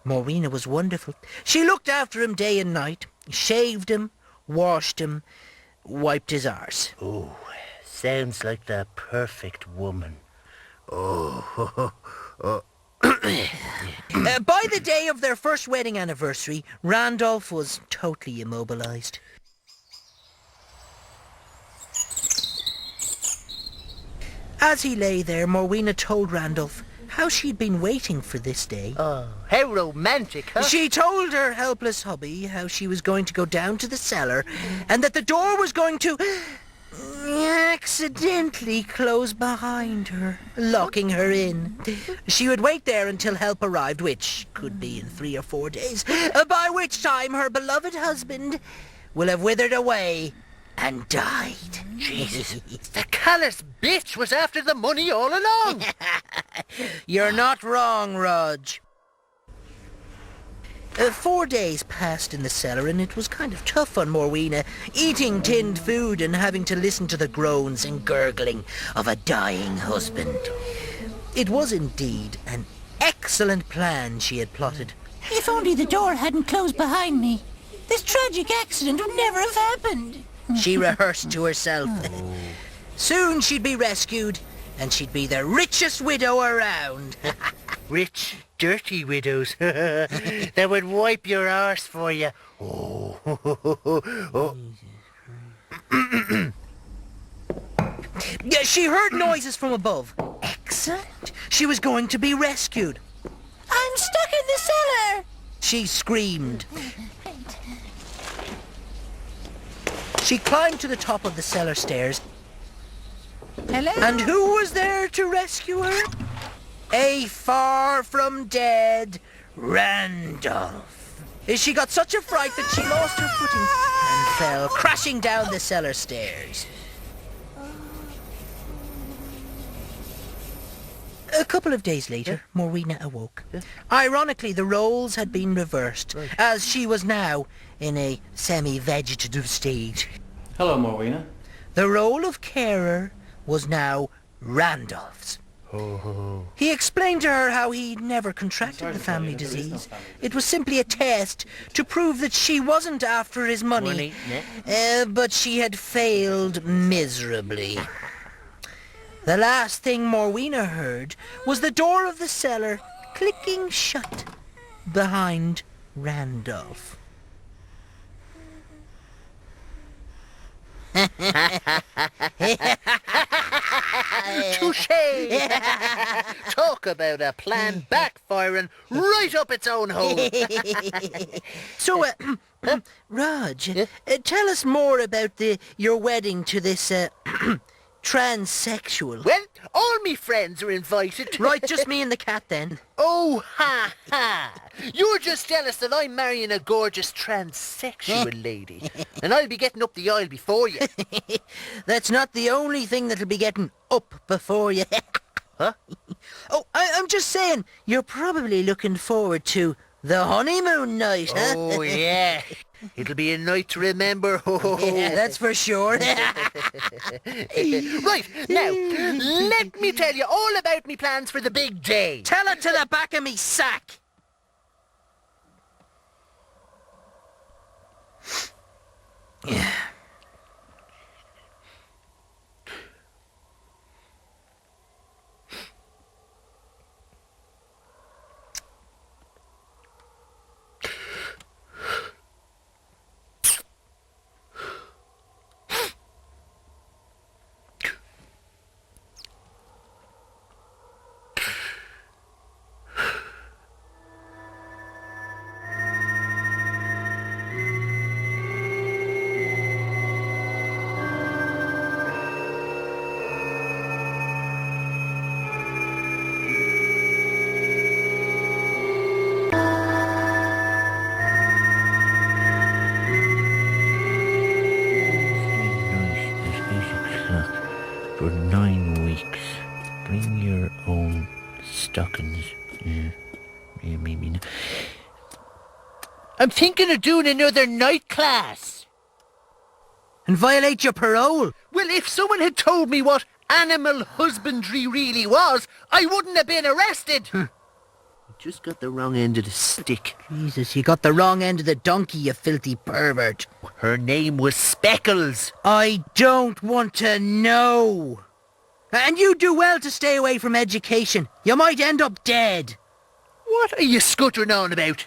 Morwena was wonderful. She looked after him day and night, shaved him, washed him, wiped his arse. Oh, sounds like the perfect woman. Oh. By the day of their first wedding anniversary, Randolph was totally immobilized. As he lay there, Morwena told Randolph how she'd been waiting for this day. Oh, how romantic, huh? She told her helpless hubby how she was going to go down to the cellar and that the door was going to accidentally close behind her, locking her in. She would wait there until help arrived, which could be in 3 or 4 days, by which time her beloved husband will have withered away and died. Jesus, the callous bitch was after the money all along. You're not wrong, Rodge. 4 days passed in the cellar, and it was kind of tough on Morwena, eating tinned food and having to listen to the groans and gurgling of a dying husband. It was indeed an excellent plan she had plotted. If only the door hadn't closed behind me, this tragic accident would never have happened. She rehearsed to herself. Soon she'd be rescued, and she'd be the richest widow around. Rich, dirty widows. That would wipe your arse for you. Oh. Oh. Yeah, she heard noises from above. Excellent. She was going to be rescued. I'm stuck in the cellar. She screamed. She climbed to the top of the cellar stairs. Hello? And who was there to rescue her? A far from dead Randolph. She got such a fright that she lost her footing and fell crashing down the cellar stairs. A couple of days later, Morena awoke. Ironically, the roles had been reversed, as she was now in a semi-vegetative state. Hello, Morena. The role of carer was now Randolph's. He explained to her how he never contracted the family disease. It was simply a test to prove that she wasn't after his money, but she had failed miserably. The last thing Morena heard was the door of the cellar clicking shut behind Randolph. Touché! Talk about a plan backfiring right up its own hole. So, Rodge, tell us more about your wedding to this transsexual. Well, all me friends are invited. Right, just me and the cat then. Oh, ha, ha. You're just jealous that I'm marrying a gorgeous transsexual lady. And I'll be getting up the aisle before you. That's not the only thing that'll be getting up before you. Huh? Oh, I'm just saying, you're probably looking forward to the honeymoon night, huh? Oh, yeah. It'll be a night to remember. Yeah, that's for sure. Right, now, let me tell you all about me plans for the big day. Tell it to the back of me sack. Yeah. For 9 weeks. Bring your own stockings. Yeah, maybe not. I'm thinking of doing another night class. And violate your parole. Well, if someone had told me what animal husbandry really was, I wouldn't have been arrested. You just got the wrong end of the stick. Jesus, you got the wrong end of the donkey, you filthy pervert. Her name was Speckles. I don't want to know. And you do well to stay away from education. You might end up dead. What are you scuttering on about?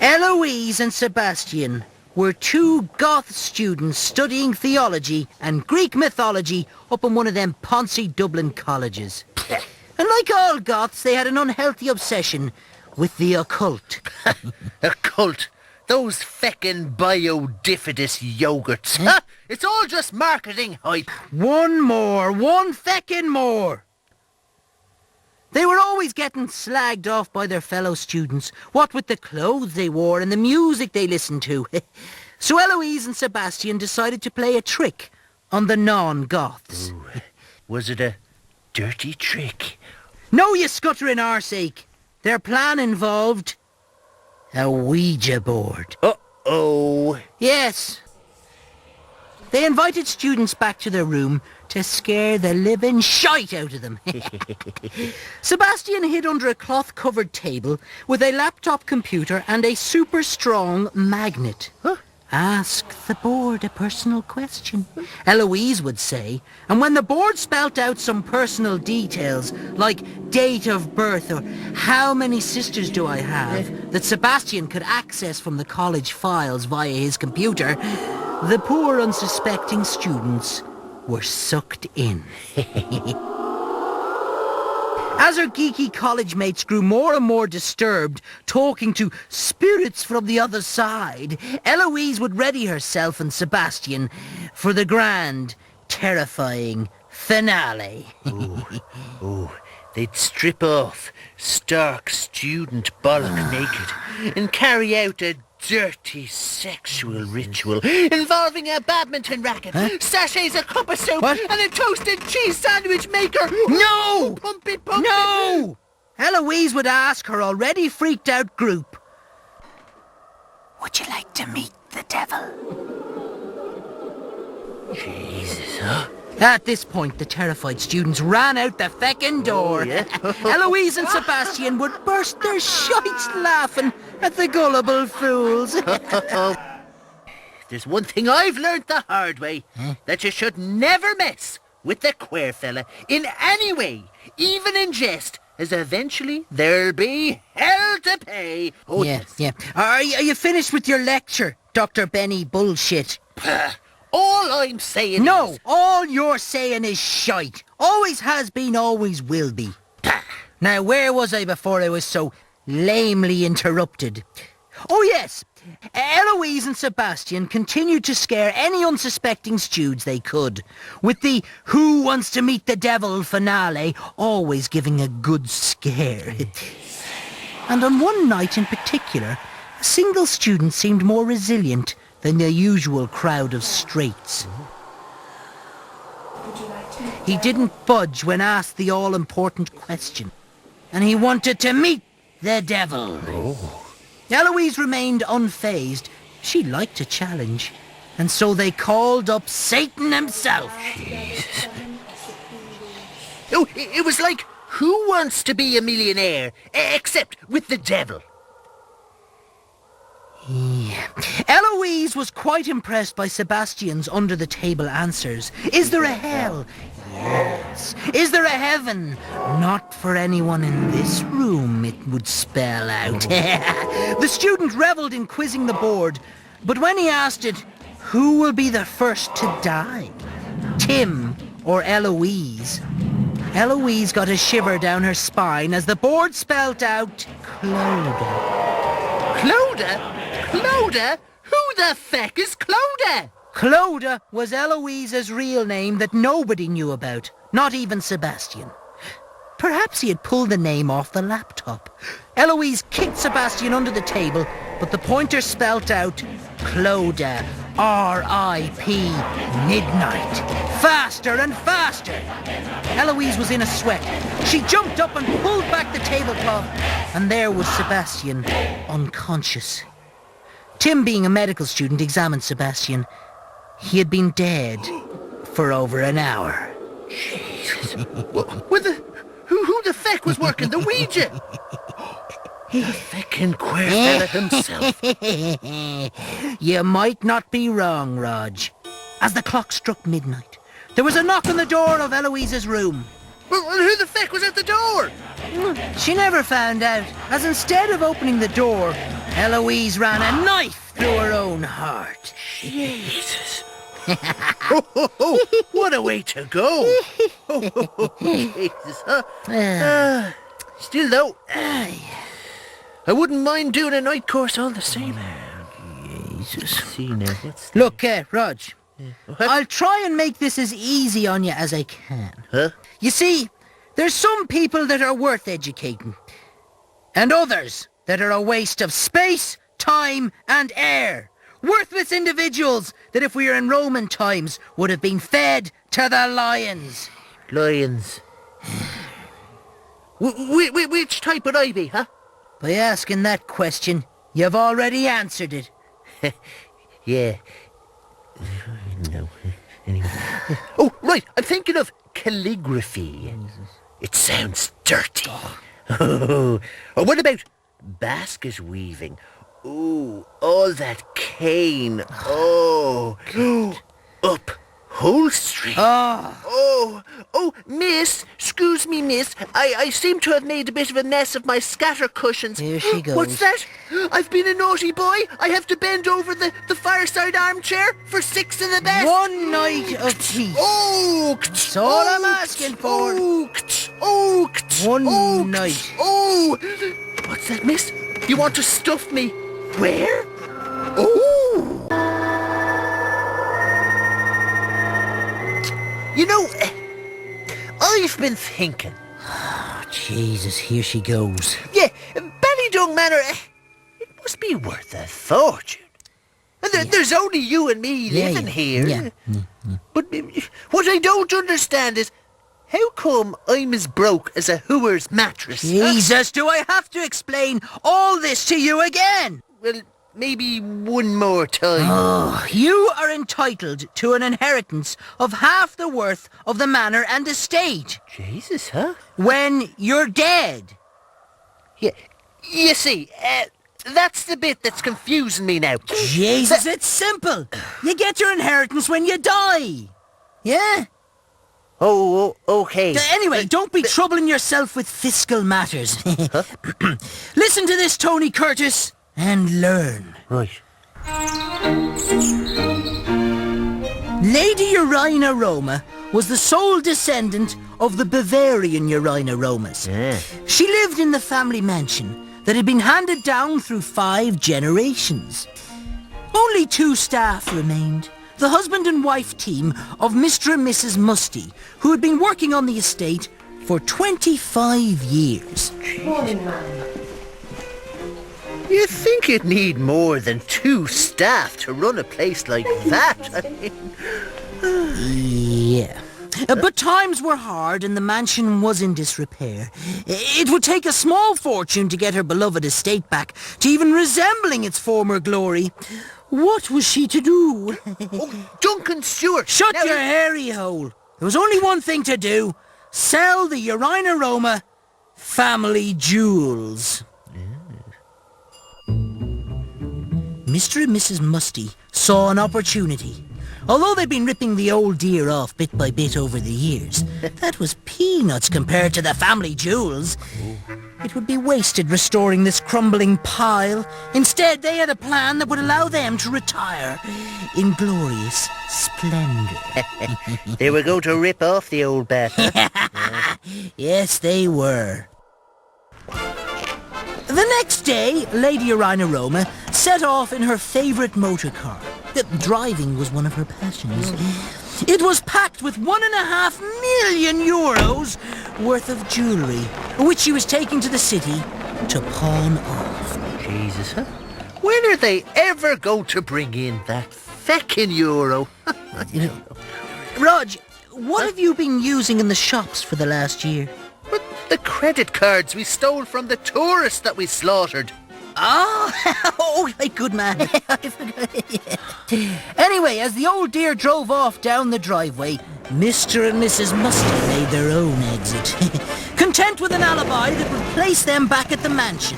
Eloise and Sebastian were two goth students studying theology and Greek mythology up in one of them poncy Dublin colleges. And like all goths, they had an unhealthy obsession with the occult. Occult? Those feckin' biodifidus yogurts. Huh? It's all just marketing hype. One feckin' more. They were always getting slagged off by their fellow students, what with the clothes they wore and the music they listened to. So Eloise and Sebastian decided to play a trick on the non-goths. Ooh. Was it a dirty trick? No, you scuttering arsehake. Their plan involved a Ouija board. Uh-oh. Yes. They invited students back to their room to scare the living shite out of them. Sebastian hid under a cloth-covered table with a laptop computer and a super strong magnet. Huh? Ask the board a personal question, Eloise would say, and when the board spelt out some personal details, like date of birth or how many sisters do I have, that Sebastian could access from the college files via his computer, the poor unsuspecting students were sucked in. As her geeky college mates grew more and more disturbed, talking to spirits from the other side, Eloise would ready herself and Sebastian for the grand, terrifying finale. Oh, they'd strip off stark student bollock naked and carry out a dirty sexual ritual involving a badminton racket, sachets of cup of soap, and a toasted cheese sandwich maker. No! Pump it, pump No! Eloise would ask her already freaked out group, "Would you like to meet the devil?" Jesus, huh? At this point, the terrified students ran out the feckin' door. Eloise and Sebastian would burst their shites laughing at the gullible fools. There's one thing I've learnt the hard way, that you should never mess with the queer fella in any way, even in jest, as eventually there'll be hell to pay. Oh, Yeah. Are you finished with your lecture, Dr. Benny Bullshit? All I'm saying No, is... all you're saying is shite. Always has been, always will be. Now, where was I before I was so lamely interrupted? Oh, yes. Eloise and Sebastian continued to scare any unsuspecting studes they could, with the Who Wants to Meet the Devil finale always giving a good scare. And on one night in particular, a single student seemed more resilient than the usual crowd of straights. He didn't budge when asked the all-important question, and he wanted to meet the devil. Eloise remained unfazed. She liked a challenge, and so they called up Satan himself. Jesus. Oh, it was like Who Wants to Be a Millionaire, except with the devil. Eloise was quite impressed by Sebastian's under-the-table answers. Is there a hell? Yes. Is there a heaven? Not for anyone in this room, it would spell out. The student revelled in quizzing the board, but when he asked it, who will be the first to die? Tim or Eloise? Eloise got a shiver down her spine as the board spelt out Clodagh. Clodagh? Clodagh? Who the feck is Clodagh? Clodagh was Eloise's real name that nobody knew about, not even Sebastian. Perhaps he had pulled the name off the laptop. Eloise kicked Sebastian under the table, but the pointer spelt out Clodagh, R.I.P. midnight. Faster and faster! Eloise was in a sweat. She jumped up and pulled back the tablecloth, and there was Sebastian, unconscious. Tim, being a medical student, examined Sebastian. He had been dead for over an hour. Jesus. Who the feck was working the Ouija? The feckin' queer fella himself. You might not be wrong, Rodge. As the clock struck midnight, there was a knock on the door of Eloise's room. Well, who the feck was at the door? She never found out, as instead of opening the door, Eloise ran a knife through her own heart. Jesus. What a way to go. Jesus. Still though, I wouldn't mind doing a night course all the same. Jesus. See now, Look, Rodge, I'll try and make this as easy on you as I can. Huh? You see, there's some people that are worth educating, and others that are a waste of space, time, and air. Worthless individuals that if we were in Roman times would have been fed to the lions. Lions. Which type would I be, huh? By asking that question, you've already answered it. Yeah. No. Anyway. Oh, right. I'm thinking of calligraphy. It sounds dirty. Or what about basket weaving? Ooh, all that cane. Oh. Upholstery. Oh, miss, excuse me, miss. I seem to have made a bit of a mess of my scatter cushions. Here she goes. What's that? I've been a naughty boy. I have to bend over the fireside armchair for 6 of the best. One night of peace. Oh, That's all I'm asking for. One night. Oh, what's that, miss? You want to stuff me? Where? Oh. You know, I've been thinking. Oh, Jesus, here she goes. Yeah, Ballydung Manor, it must be worth a fortune. And there's only you and me living here. Yeah. But what I don't understand is, how come I'm as broke as a hooer's mattress? Jesus, do I have to explain all this to you again? Well, maybe one more time. Oh, you are entitled to an inheritance of half the worth of the manor and estate Jesus, huh? when you're dead. Yeah, you see, that's the bit that's confusing me now. Jesus, it's simple. You get your inheritance when you die. Yeah? Oh, okay. Anyway, don't be troubling yourself with fiscal matters. Listen to this, Tony Curtis, and learn. Right. Lady Urina Roma was the sole descendant of the Bavarian Urina Romas. Yeah. She lived in the family mansion that had been handed down through 5 generations. Only 2 staff remained. The husband and wife team of Mr. and Mrs. Musty, who had been working on the estate for 25 years. You think you'd need more than 2 staff to run a place like that? Yeah. But times were hard and the mansion was in disrepair. It would take a small fortune to get her beloved estate back to even resembling its former glory. What was she to do? Duncan Stewart! Shut Now your hairy hole. There was only one thing to do. Sell the Urina Roma family jewels. Mr. and Mrs. Musty saw an opportunity. Although they'd been ripping the old dear off bit by bit over the years, that was peanuts compared to the family jewels. It would be wasted restoring this crumbling pile. Instead, they had a plan that would allow them to retire in glorious splendor. They were going to rip off the old bat. Huh? Yes, they were. The next day, Lady Urina Roma set off in her favourite motor car. Driving was one of her passions. It was packed with €1.5 million worth of jewellery, which she was taking to the city to pawn off. Jesus, huh? When are they ever going to bring in that feckin' euro? Rodge, what have you been using in the shops for the last year? But the credit cards we stole from the tourists that we slaughtered. Oh, my good man. I forgot. Anyway, as the old dear drove off down the driveway, Mr. and Mrs. Musty made their own exit. Content with an alibi that would place them back at the mansion.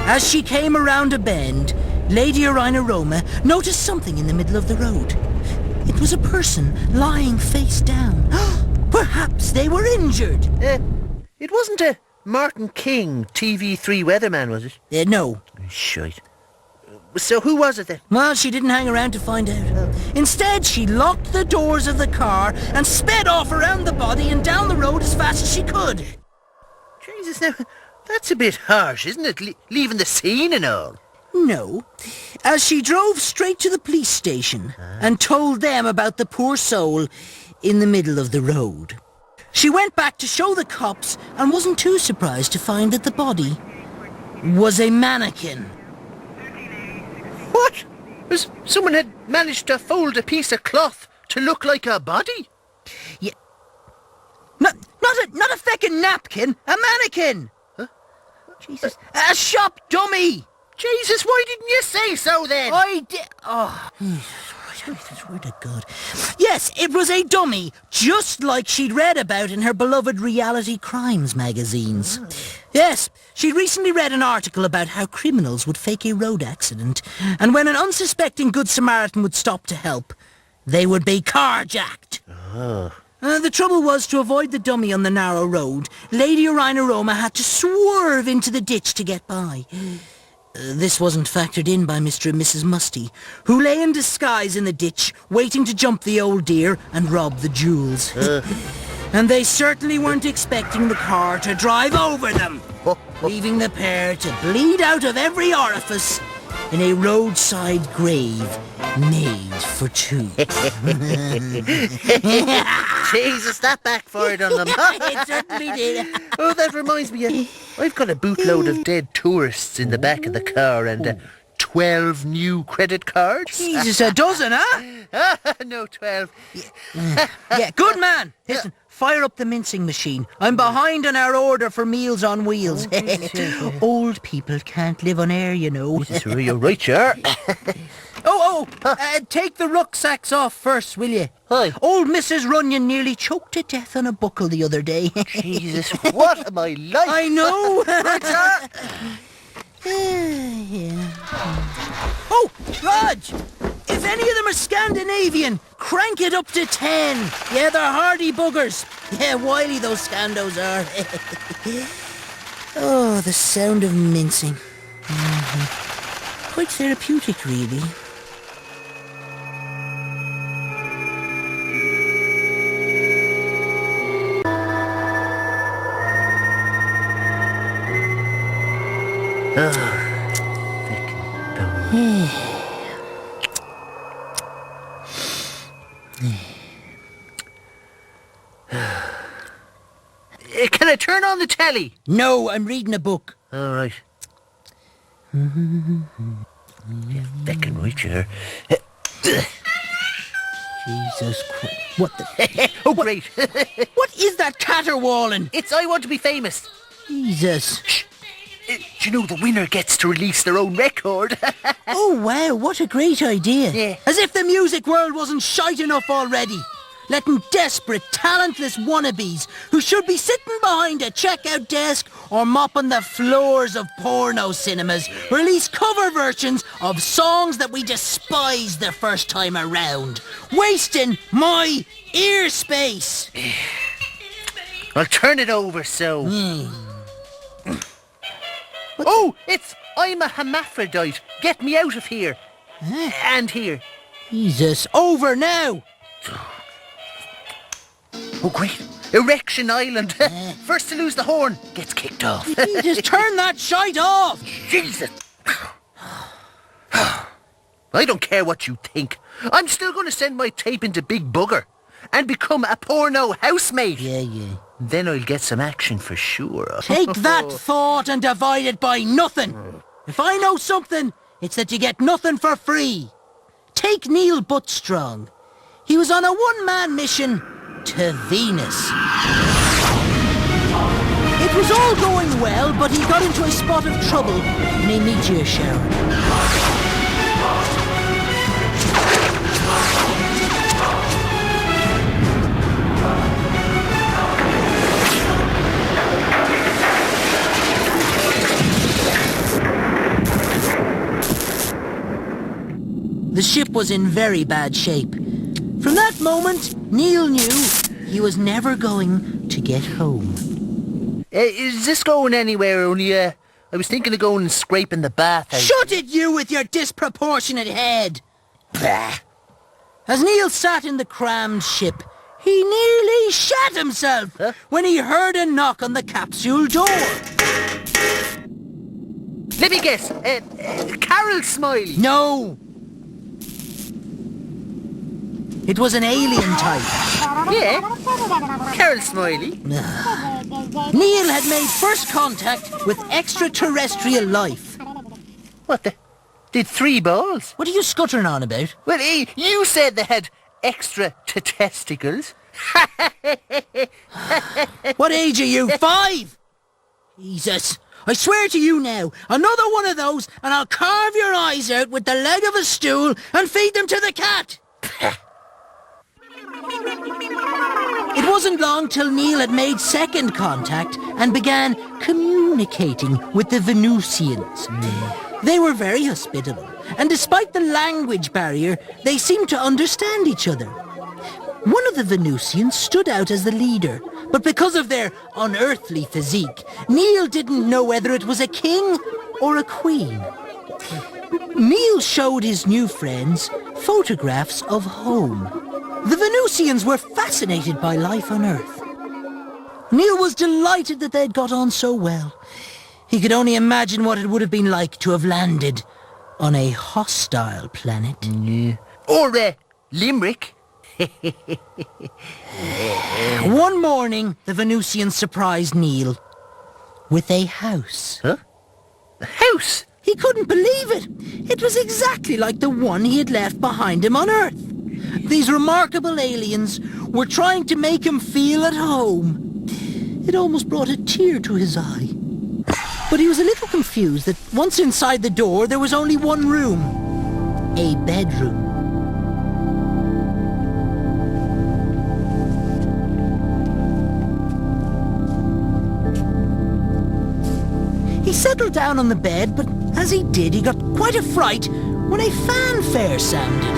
As she came around a bend, Lady Urina Roma noticed something in the middle of the road. It was a person lying face down. Perhaps they were injured. It wasn't a Martin King TV3 weatherman, was it? No. Shite. So who was it then? Well, she didn't hang around to find out. Instead, she locked the doors of the car and sped off around the body and down the road as fast as she could. Jesus, now, that's a bit harsh, isn't it? Leaving the scene and all. No. As she drove straight to the police station and told them about the poor soul in the middle of the road. She went back to show the cops and wasn't too surprised to find that the body was a mannequin. What? Someone had managed to fold a piece of cloth to look like a body? Yeah. Not a feckin' napkin, a mannequin! Jesus. A shop dummy! Jesus, why didn't you say so then? I did... Oh, word of God. Yes, it was a dummy, just like she'd read about in her beloved reality crimes magazines. Yes, she'd recently read an article about how criminals would fake a road accident, and when an unsuspecting Good Samaritan would stop to help, they would be carjacked. The trouble was, to avoid the dummy on the narrow road, Lady Urina Roma had to swerve into the ditch to get by. This wasn't factored in by Mr. and Mrs. Musty, who lay in disguise in the ditch, waiting to jump the old dear and rob the jewels. And they certainly weren't expecting the car to drive over them, leaving the pair to bleed out of every orifice in a roadside grave made for two. Jesus, that backfired on them. It certainly did. Oh, that reminds me, I've got a bootload of dead tourists in the back of the car and 12 new credit cards. Jesus, a dozen, huh? No, 12. Yeah, good man. Listen, fire up the mincing machine. I'm behind on our order for Meals on Wheels. Old people can't live on air, you know. You're right, you are. Take the rucksacks off first, will you? Hi. Old Mrs. Runyon nearly choked to death on a buckle the other day. Jesus, what am I like? I know. Oh, Rodge! If any of them are Scandinavian, crank it up to 10. Yeah, they're hardy buggers. Yeah, wily those Scandos are. Oh, the sound of mincing. Quite therapeutic, really. Can I turn on the telly? No, I'm reading a book. All right. Feckin' right, you are. Jesus Christ. What the... Oh, great. What is that caterwauling? It's I Want to Be Famous. Jesus. Do you know the winner gets to release their own record? Oh, wow, what a great idea. Yeah. As if the music world wasn't shite enough already. Letting desperate, talentless wannabes who should be sitting behind a checkout desk or mopping the floors of porno cinemas release cover versions of songs that we despised the first time around, wasting my ear space. I'll turn it over so. Oh, it's I'm a hermaphrodite. Get me out of here. And here. Jesus, over now. Oh, great. Erection Island. First to lose the horn gets kicked off. Just turn that shite off. Jesus. I don't care what you think. I'm still going to send my tape into Big Bugger and become a porno housemate. Yeah. Then I'll get some action for sure. Take that thought and divide it by nothing. If I know something, it's that you get nothing for free. Take Neil Buttstrong. He was on a one-man mission to Venus. It was all going well, but he got into a spot of trouble in a meteor shower. The ship was in very bad shape. From that moment, Neil knew he was never going to get home. Is this going anywhere? Only, I was thinking of going and scraping the bath out. Shut it, you with your disproportionate head! Bah. As Neil sat in the crammed ship, he nearly shat himself when he heard a knock on the capsule door. Let me guess. Carol Smiley. No! It was an alien type. Yeah. Carol Smiley. Neil had made first contact with extraterrestrial life. What the? Did 3 balls? What are you scuttering on about? Well, you said they had extra testicles. What age are you? 5? Jesus. I swear to you now, another one of those and I'll carve your eyes out with the leg of a stool and feed them to the cat. It wasn't long till Neil had made second contact and began communicating with the Venusians. They were very hospitable, and despite the language barrier, they seemed to understand each other. One of the Venusians stood out as the leader, but because of their unearthly physique, Neil didn't know whether it was a king or a queen. Neil showed his new friends photographs of home. The Venusians were fascinated by life on Earth. Neil was delighted that they'd got on so well. He could only imagine what it would have been like to have landed on a hostile planet. Or Limerick. One morning, the Venusians surprised Neil with a house. Huh? A house? He couldn't believe it. It was exactly like the one he had left behind him on Earth. These remarkable aliens were trying to make him feel at home. It almost brought a tear to his eye. But he was a little confused that once inside the door, there was only one room. A bedroom. He settled down on the bed, but as he did, he got quite a fright when a fanfare sounded.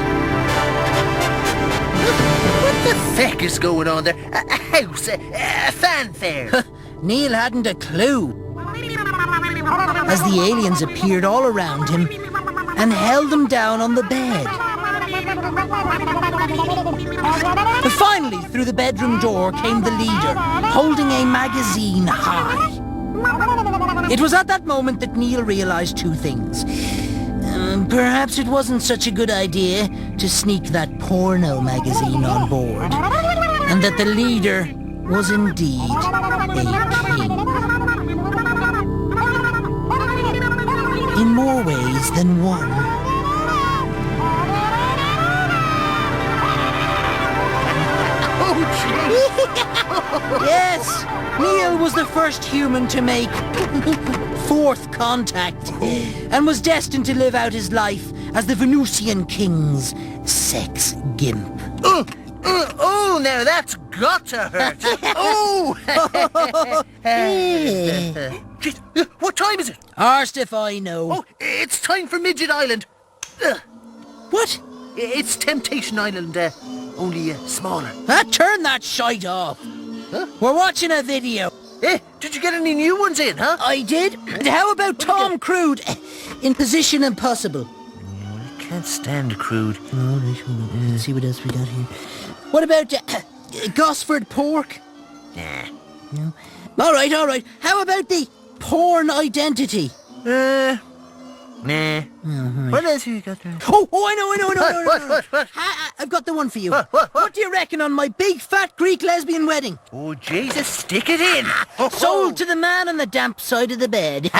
What the feck is going on there? A house, a fanfare. Neil hadn't a clue. As the aliens appeared all around him and held him down on the bed. Finally, through the bedroom door came the leader, holding a magazine high. It was at that moment that Neil realized two things. Perhaps it wasn't such a good idea to sneak that porno magazine on board, and that the leader was indeed a king. In more ways than one. Yes, Neil was the first human to make fourth contact, and was destined to live out his life as the Venusian king's sex gimp. Oh, now that's got to hurt. Oh! Jeez, what time is it? Arst if I know. Oh, it's time for Midget Island. What? It's Temptation Island, only smaller. Turn that shite off. Huh? We're watching a video. Did you get any new ones in, huh? I did. How about Tom Crude in Position Impossible? I can't stand crude. Let's see what else we got here. What about Gosford Pork? Nah. No. All right. How about the Porn Identity? Nah. Right. What else have you got there? Oh, I know. What? I've got the one for you. What? Do you reckon on my big fat Greek lesbian wedding? Oh, Jesus, stick it in. Sold to the man on the damp side of the bed.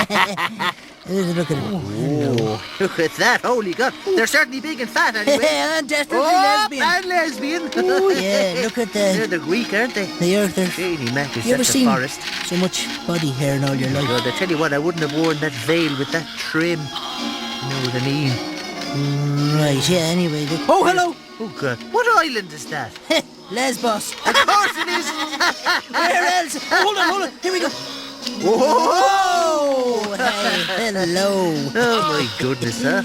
Look at it. Oh, look at that. Holy God. They're certainly big and fat anyway. And desperately lesbian. And lesbian. Oh, yeah, look at They're the... the Greek, aren't they? They're... Really, Mac, is You ever that the seen forest? so much body hair in all your life? God, I tell you what, I wouldn't have worn that veil with that trim. You know what I mean? Right, yeah, anyway. Oh, hello! Oh, God. What island is that? Lesbos. Of course it is. Where else? Hold on. Here we go. Whoa! Hey, hello. Oh, my goodness, huh?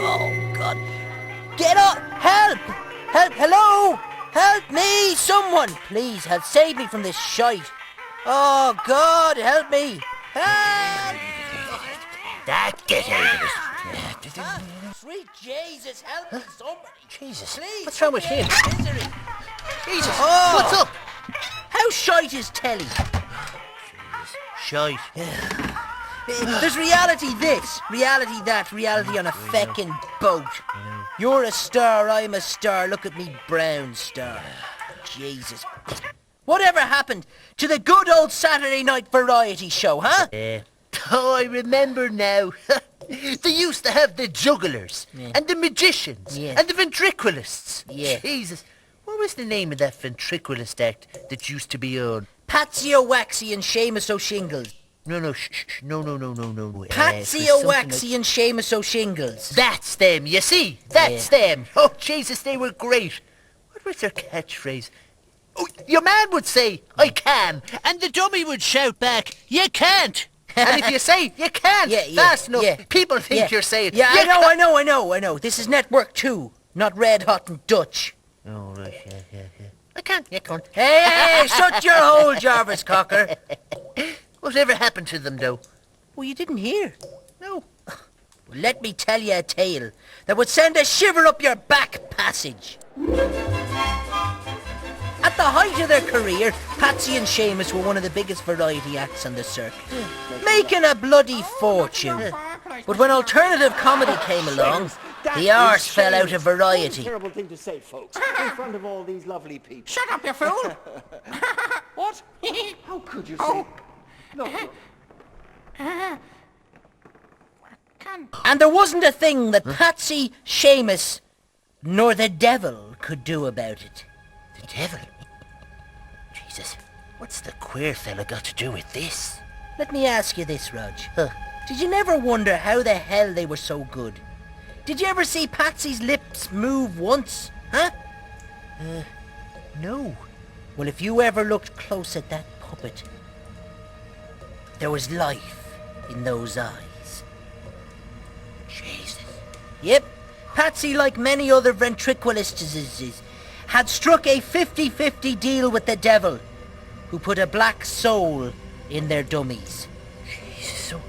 Oh, God. Get up! Help! Hello! Help me! Someone! Please, help save me from this shite. Oh, God, help me! Help! Get out of this. Sweet Jesus, help me, somebody! Jesus, Please, what's wrong with him? misery. Jesus, Oh. what's up? How shite is telly? Shite. There's reality this, reality that, reality on a feckin' boat. You're a star, I'm a star, look at me brown star. Jesus. Whatever happened to the good old Saturday night variety show, huh? Oh, I remember now. They used to have the jugglers, and the magicians, and the ventriloquists. Yeah. Jesus, what was the name of that ventriloquist act that used to be on? Patsy O'Waxy and Seamus O'Shingles. No, no. Patsy O'Waxy and Seamus O'Shingles. That's them, you see? That's them. Oh, Jesus, they were great. What was their catchphrase? Oh, your man would say, I can, and the dummy would shout back, you can't. And if you say, you can't, fast enough, people think you're saying, yeah, I know. This is Network 2, not Red Hot and Dutch. Oh, right, yeah. I can't, you can't. Hey, shut your hole, Jarvis Cocker. Whatever happened to them, though? Well, you didn't hear. No. Well, let me tell you a tale that would send a shiver up your back passage. At the height of their career, Patsy and Seamus were one of the biggest variety acts on the circuit, making a bloody fortune. But when alternative comedy came along, the arse fell out of variety. Terrible thing to say, folks, in front of all these lovely people. Shut up, you fool! What? How could you say? No. And there wasn't a thing that Patsy, Seamus, nor the devil could do about it. The devil? Jesus, what's the queer fella got to do with this? Let me ask you this, Rodge. Did you never wonder how the hell they were so good? Did you ever see Patsy's lips move once? Huh? No. Well, if you ever looked close at that puppet, there was life in those eyes. Jesus. Yep. Patsy, like many other ventriloquists, had struck a 50-50 deal with the devil, who put a black soul in their dummies. Jesus, so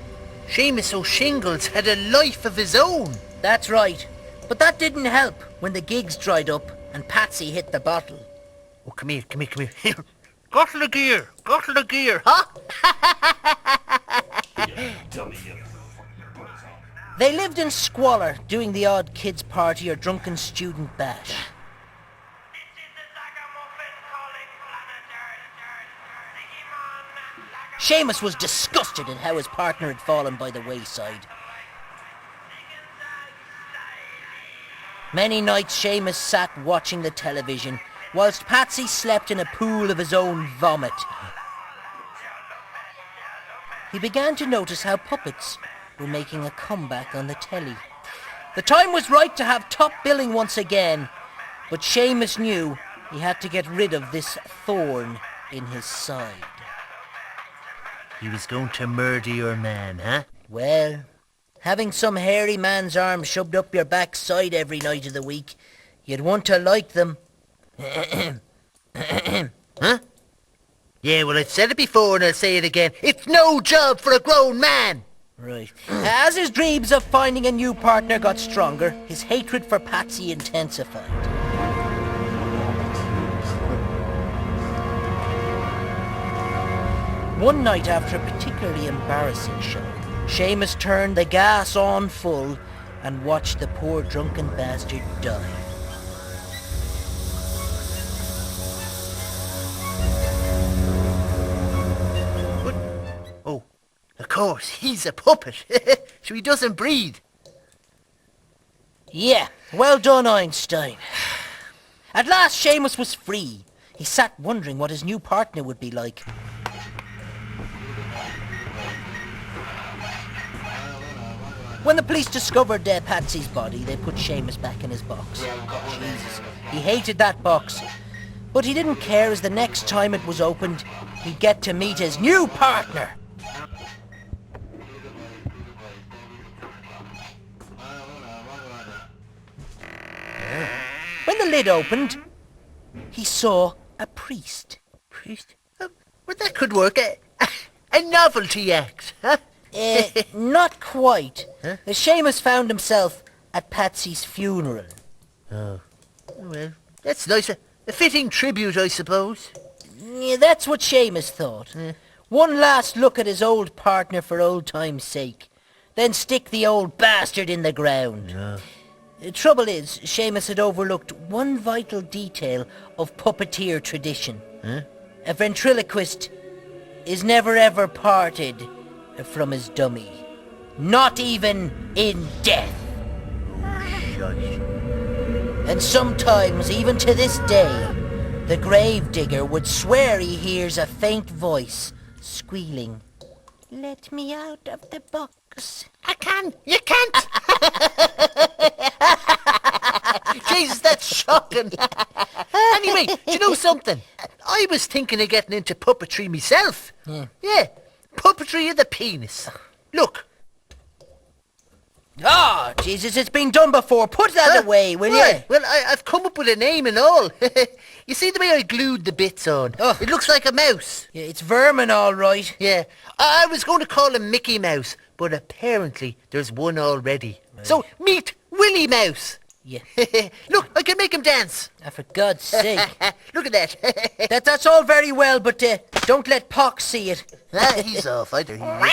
Seamus O'Shingles had a life of his own. That's right. But that didn't help when the gigs dried up and Patsy hit the bottle. Oh, come here. Bottle of gear, huh? They lived in squalor, doing the odd kids' party or drunken student bash. Seamus was disgusted at how his partner had fallen by the wayside. Many nights Seamus sat watching the television, whilst Patsy slept in a pool of his own vomit. He began to notice how puppets were making a comeback on the telly. The time was right to have top billing once again, but Seamus knew he had to get rid of this thorn in his side. He was going to murder your man, huh? Well, having some hairy man's arm shoved up your backside every night of the week, you'd want to like them. Huh? Yeah, well, I've said it before and I'll say it again. It's no job for a grown man. Right. As his dreams of finding a new partner got stronger, his hatred for Patsy intensified. One night after a particularly embarrassing show, Seamus turned the gas on full and watched the poor drunken bastard die. Oh, of course, he's a puppet. So he doesn't breathe. Yeah, well done, Einstein. At last, Seamus was free. He sat wondering what his new partner would be like. When the police discovered Patsy's body, they put Seamus back in his box. Jesus, he hated that box. But he didn't care, as the next time it was opened, he'd get to meet his new partner. When the lid opened, he saw a priest. Priest? Well, that could work. A novelty act, huh? Not quite. Huh? Seamus found himself at Patsy's funeral. Oh. Well, that's nice. A fitting tribute, I suppose. Yeah, that's what Seamus thought. One last look at his old partner for old time's sake. Then stick the old bastard in the ground. Oh. The trouble is, Seamus had overlooked one vital detail of puppeteer tradition. Huh? A ventriloquist is never ever parted from his dummy. Not even in death. Shite. And sometimes, even to this day, the gravedigger would swear he hears a faint voice squealing, "Let me out of the box." I can. You can't. Jesus, that's shocking. Anyway, do you know something? I was thinking of getting into puppetry myself. Yeah, puppetry of the penis. Look. Ah, Jesus, it's been done before. Put that away, will you? Right. Well, I've come up with a name and all. You see the way I glued the bits on? Oh. It looks like a mouse. Yeah, it's vermin, all right. Yeah, I was going to call him Mickey Mouse, but apparently there's one already. So, meet Willie Mouse. Yeah. Look, I can make him dance. For God's sake. Look at that. That's all very well, but don't let Pox see it. He's off. I don't hear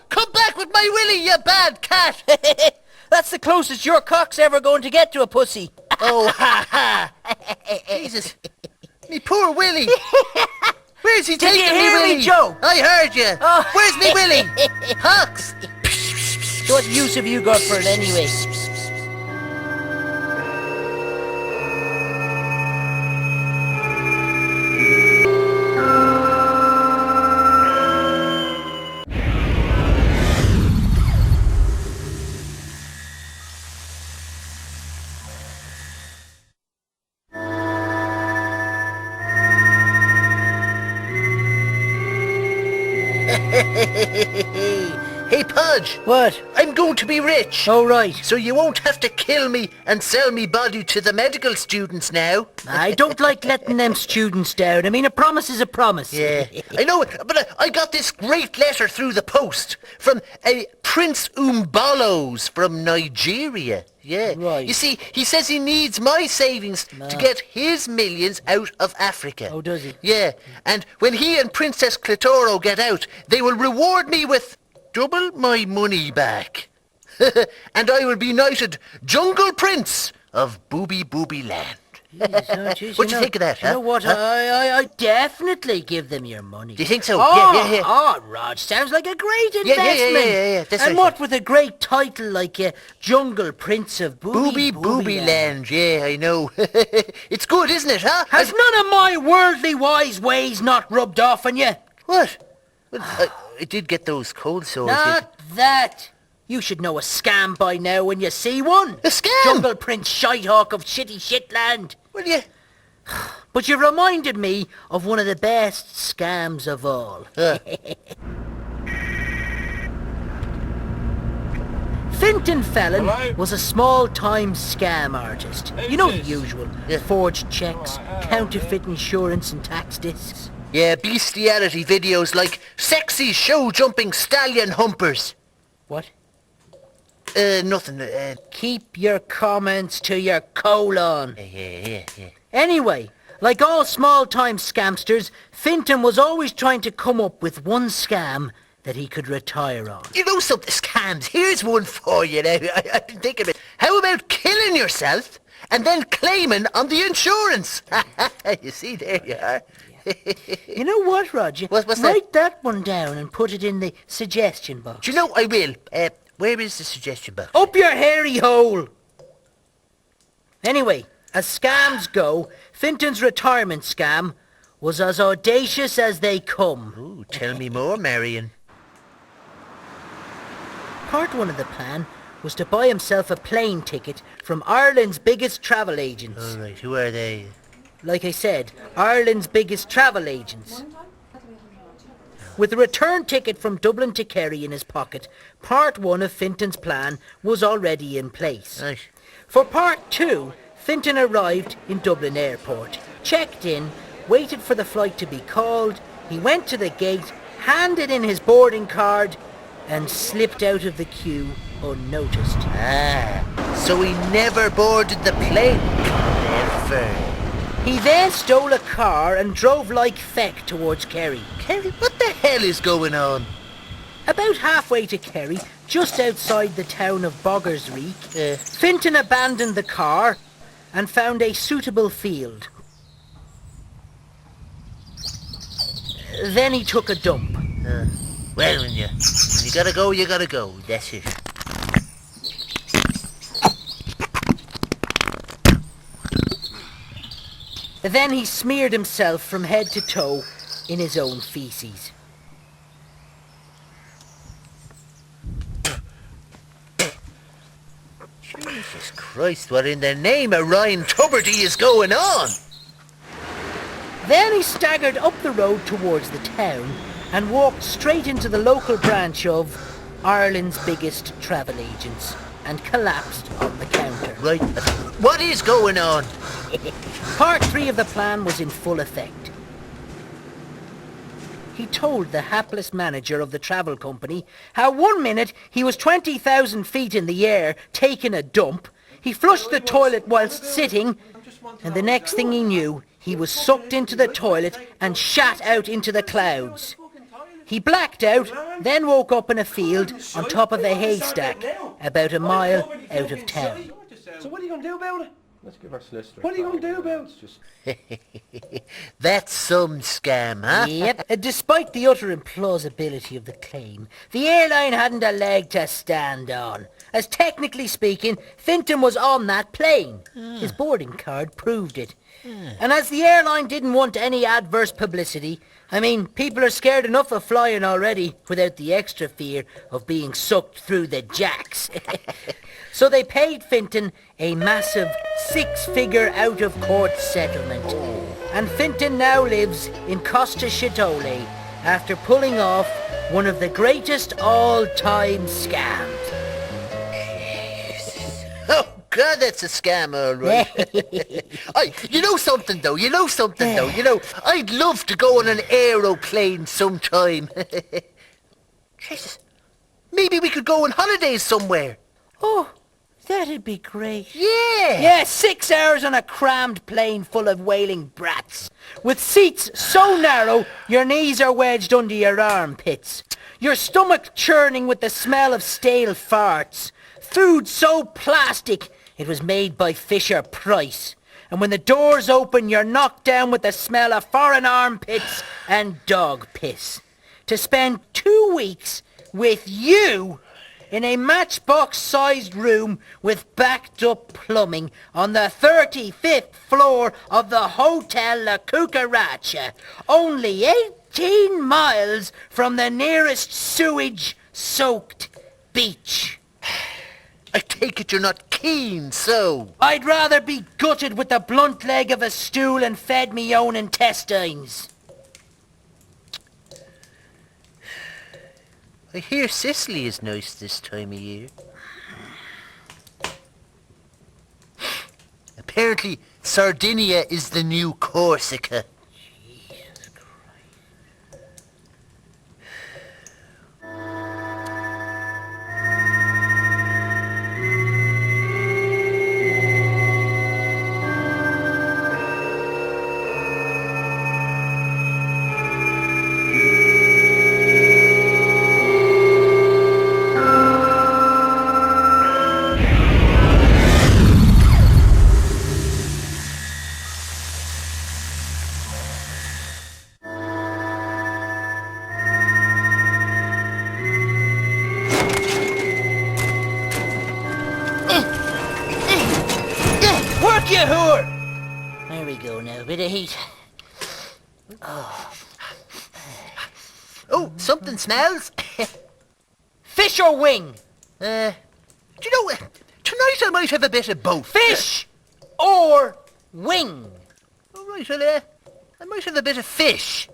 come back with my Willie, you bad cat. That's the closest your cock's ever going to get to a pussy. Oh, ha, ha. Jesus. Me poor Willie. Where's he taking you hear me, me, Willie? Joe? I heard you. Oh. Where's me Willie? Hux. What use have you got for it anyway? Hey, Podge. What? I'm going to be rich. Oh, right. So you won't have to kill me and sell me body to the medical students now. I don't like letting them students down. I mean, a promise is a promise. Yeah, I know it, but I got this great letter through the post from Prince Umbalos from Nigeria. Yeah. Right. You see, he says he needs my savings to get his millions out of Africa. Oh, does he? Yeah, and when he and Princess Clitoro get out, they will reward me with double my money back. And I will be knighted Jungle Prince of Booby Land. Jeez, What do you think of that, You huh? know what? Huh? I definitely give them your money. Do you think so? Oh, Yeah. Oh, Rodge, sounds like a great Yeah, investment. yeah. That's And right. what with a great title like Jungle Prince of Booby Land. Yeah, I know. It's good, isn't it, huh? Has none of my worldly wise ways not rubbed off on you? What? Well, I did get those cold sores. Not that. You should know a scam by now when you see one. A scam? Jungle Prince Shitehawk of Shitty Shitland. Well, yeah. But you reminded me of one of the best scams of all. Finton Fallon was a small-time scam artist. You know the usual. Yeah. Forged checks, counterfeit insurance and tax discs. Yeah, bestiality videos like sexy show-jumping stallion humpers. What? Nothing. Keep your comments to your colon. Yeah. Anyway, like all small-time scamsters, Finton was always trying to come up with one scam that he could retire on. You know something, scams? Here's one for you now. I didn't think of it. How about killing yourself and then claiming on the insurance? You see, there you are. You know what, Roger? What's that? Write that one down and put it in the suggestion box. Do you know, I will. Where is the suggestion box? Up your hairy hole! Anyway, as scams go, Finton's retirement scam was as audacious as they come. Ooh, tell me more, Marion. Part one of the plan was to buy himself a plane ticket from Ireland's biggest travel agents. All right, who are they? Like I said, Ireland's biggest travel agents. With a return ticket from Dublin to Kerry in his pocket, part one of Finton's plan was already in place. Right. For part two, Finton arrived in Dublin Airport, checked in, waited for the flight to be called, he went to the gate, handed in his boarding card, and slipped out of the queue unnoticed. So he never boarded the plane. Never. He then stole a car and drove like feck towards Kerry. Kerry, what the hell is going on? About halfway to Kerry, just outside the town of Boggersreek, Finton abandoned the car and found a suitable field. Then he took a dump. Well, when you gotta go, you gotta go. That's it. Then he smeared himself from head to toe in his own feces. Jesus Christ, what in the name of Ryan Tuberty is going on? Then he staggered up the road towards the town and walked straight into the local branch of Ireland's biggest travel agents and collapsed on the counter. Right, what is going on? Part 3 of the plan was in full effect. He told the hapless manager of the travel company how 1 minute he was 20,000 feet in the air taking a dump, he flushed the toilet whilst sitting, and the next thing he knew, he was sucked into the toilet and shot out into the clouds. He blacked out, then woke up in a field on top of a haystack, about a mile out of town. So what are you going to do about it? Let's give our solicitor. What are you going to do about it? Just... That's some scam, huh? Yep. Despite the utter implausibility of the claim, the airline hadn't a leg to stand on. As technically speaking, Finton was on that plane. His boarding card proved it. And as the airline didn't want any adverse publicity, I mean, people are scared enough of flying already without the extra fear of being sucked through the jacks. So they paid Finton a massive 6-figure out-of-court settlement. And Finton now lives in Costa Chitole after pulling off one of the greatest all-time scams. Oh, God, that's a scam, all right. You know something, though? You know, I'd love to go on an aeroplane sometime. Jesus. Maybe we could go on holidays somewhere. Oh, that'd be great. Yeah. Yeah, 6 hours on a crammed plane full of wailing brats. With seats so narrow, your knees are wedged under your armpits. Your stomach churning with the smell of stale farts. Food so plastic, it was made by Fisher-Price. And when the doors open, you're knocked down with the smell of foreign armpits and dog piss. To spend 2 weeks with you in a matchbox-sized room with backed-up plumbing on the 35th floor of the Hotel La Cucaracha, only 18 miles from the nearest sewage-soaked beach. I take it you're not keen, so... I'd rather be gutted with the blunt leg of a stool and fed me own intestines. I hear Sicily is nice this time of year. Apparently, Sardinia is the new Corsica. Jesus Christ. Work, you whore! There we go now, bit of heat. Oh, something smells. Fish or wing? Do you know, tonight I might have a bit of both. Fish or wing? All right, well, I might have a bit of fish.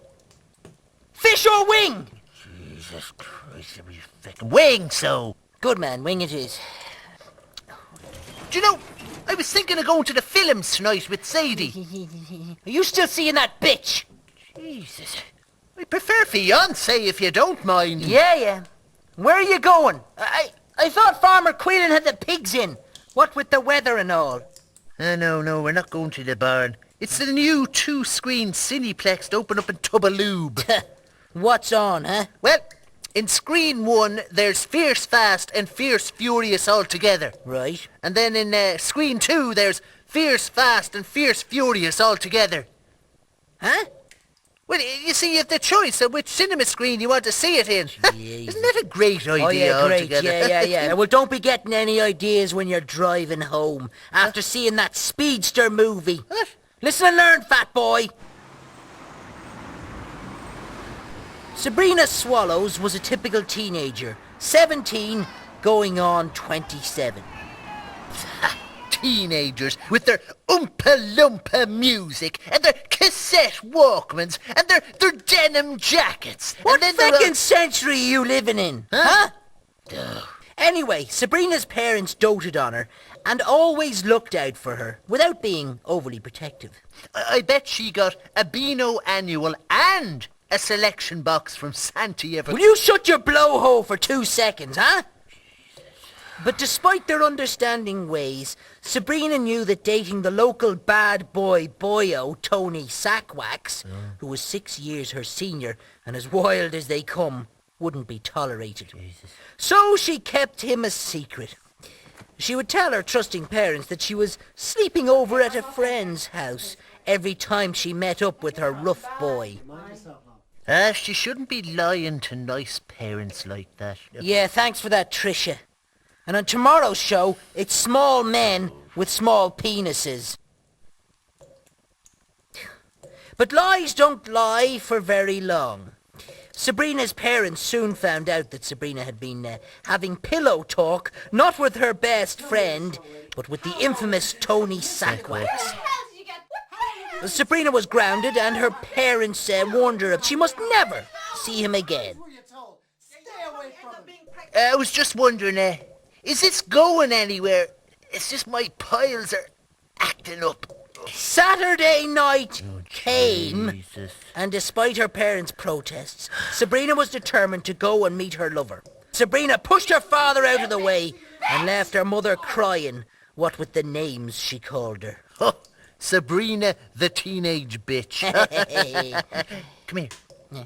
Fish or wing? Jesus Christ, it was fucking wing, so. Good man, wing it is. Do you know, I was thinking of going to the films tonight with Sadie. Are you still seeing that bitch? Jesus. I prefer fiancé if you don't mind. Yeah. Where are you going? I thought Farmer Quillen had the pigs in. What with the weather and all? No, we're not going to the barn. It's the new 2-screen Cineplex to open up in Tubaloob. What's on, huh? Well, in screen 1, there's Fierce Fast and Fierce Furious all together. Right. And then in screen 2, there's Fierce Fast and Fierce Furious all together. Huh? Well, you see, you have the choice of which cinema screen you want to see it in. Isn't that a great idea Oh, yeah, great. altogether? Yeah. Well, don't be getting any ideas when you're driving home after seeing that Speedster movie. What? Listen and learn, fat boy. Sabrina Swallows was a typical teenager, 17 going on 27. Teenagers with their oompa-loompa music and their cassette Walkmans and their denim jackets. What and then fucking century are you living in? Huh? Anyway, Sabrina's parents doted on her and always looked out for her without being overly protective. I bet she got a Beano annual and a selection box from Santa every... Will you shut your blowhole for 2 seconds, huh? But despite their understanding ways, Sabrina knew that dating the local bad boyo, Tony Sackwax, who was 6 years her senior and as wild as they come, wouldn't be tolerated. So she kept him a secret. She would tell her trusting parents that she was sleeping over at a friend's house every time she met up with her rough boy. She shouldn't be lying to nice parents like that. Yeah, thanks for that, Tricia. And on tomorrow's show, it's small men with small penises. But lies don't lie for very long. Sabrina's parents soon found out that Sabrina had been having pillow talk, not with her best friend, but with the infamous Tony Sackwax. Sabrina was grounded and her parents warned her she must never see him again. I was just wondering, is this going anywhere? It's just my piles are acting up. Saturday night came, Jesus. and despite her parents' protests, Sabrina was determined to go and meet her lover. Sabrina pushed her father out of the way and left her mother crying, what with the names she called her. Oh, Sabrina the teenage bitch. Come here. Yeah.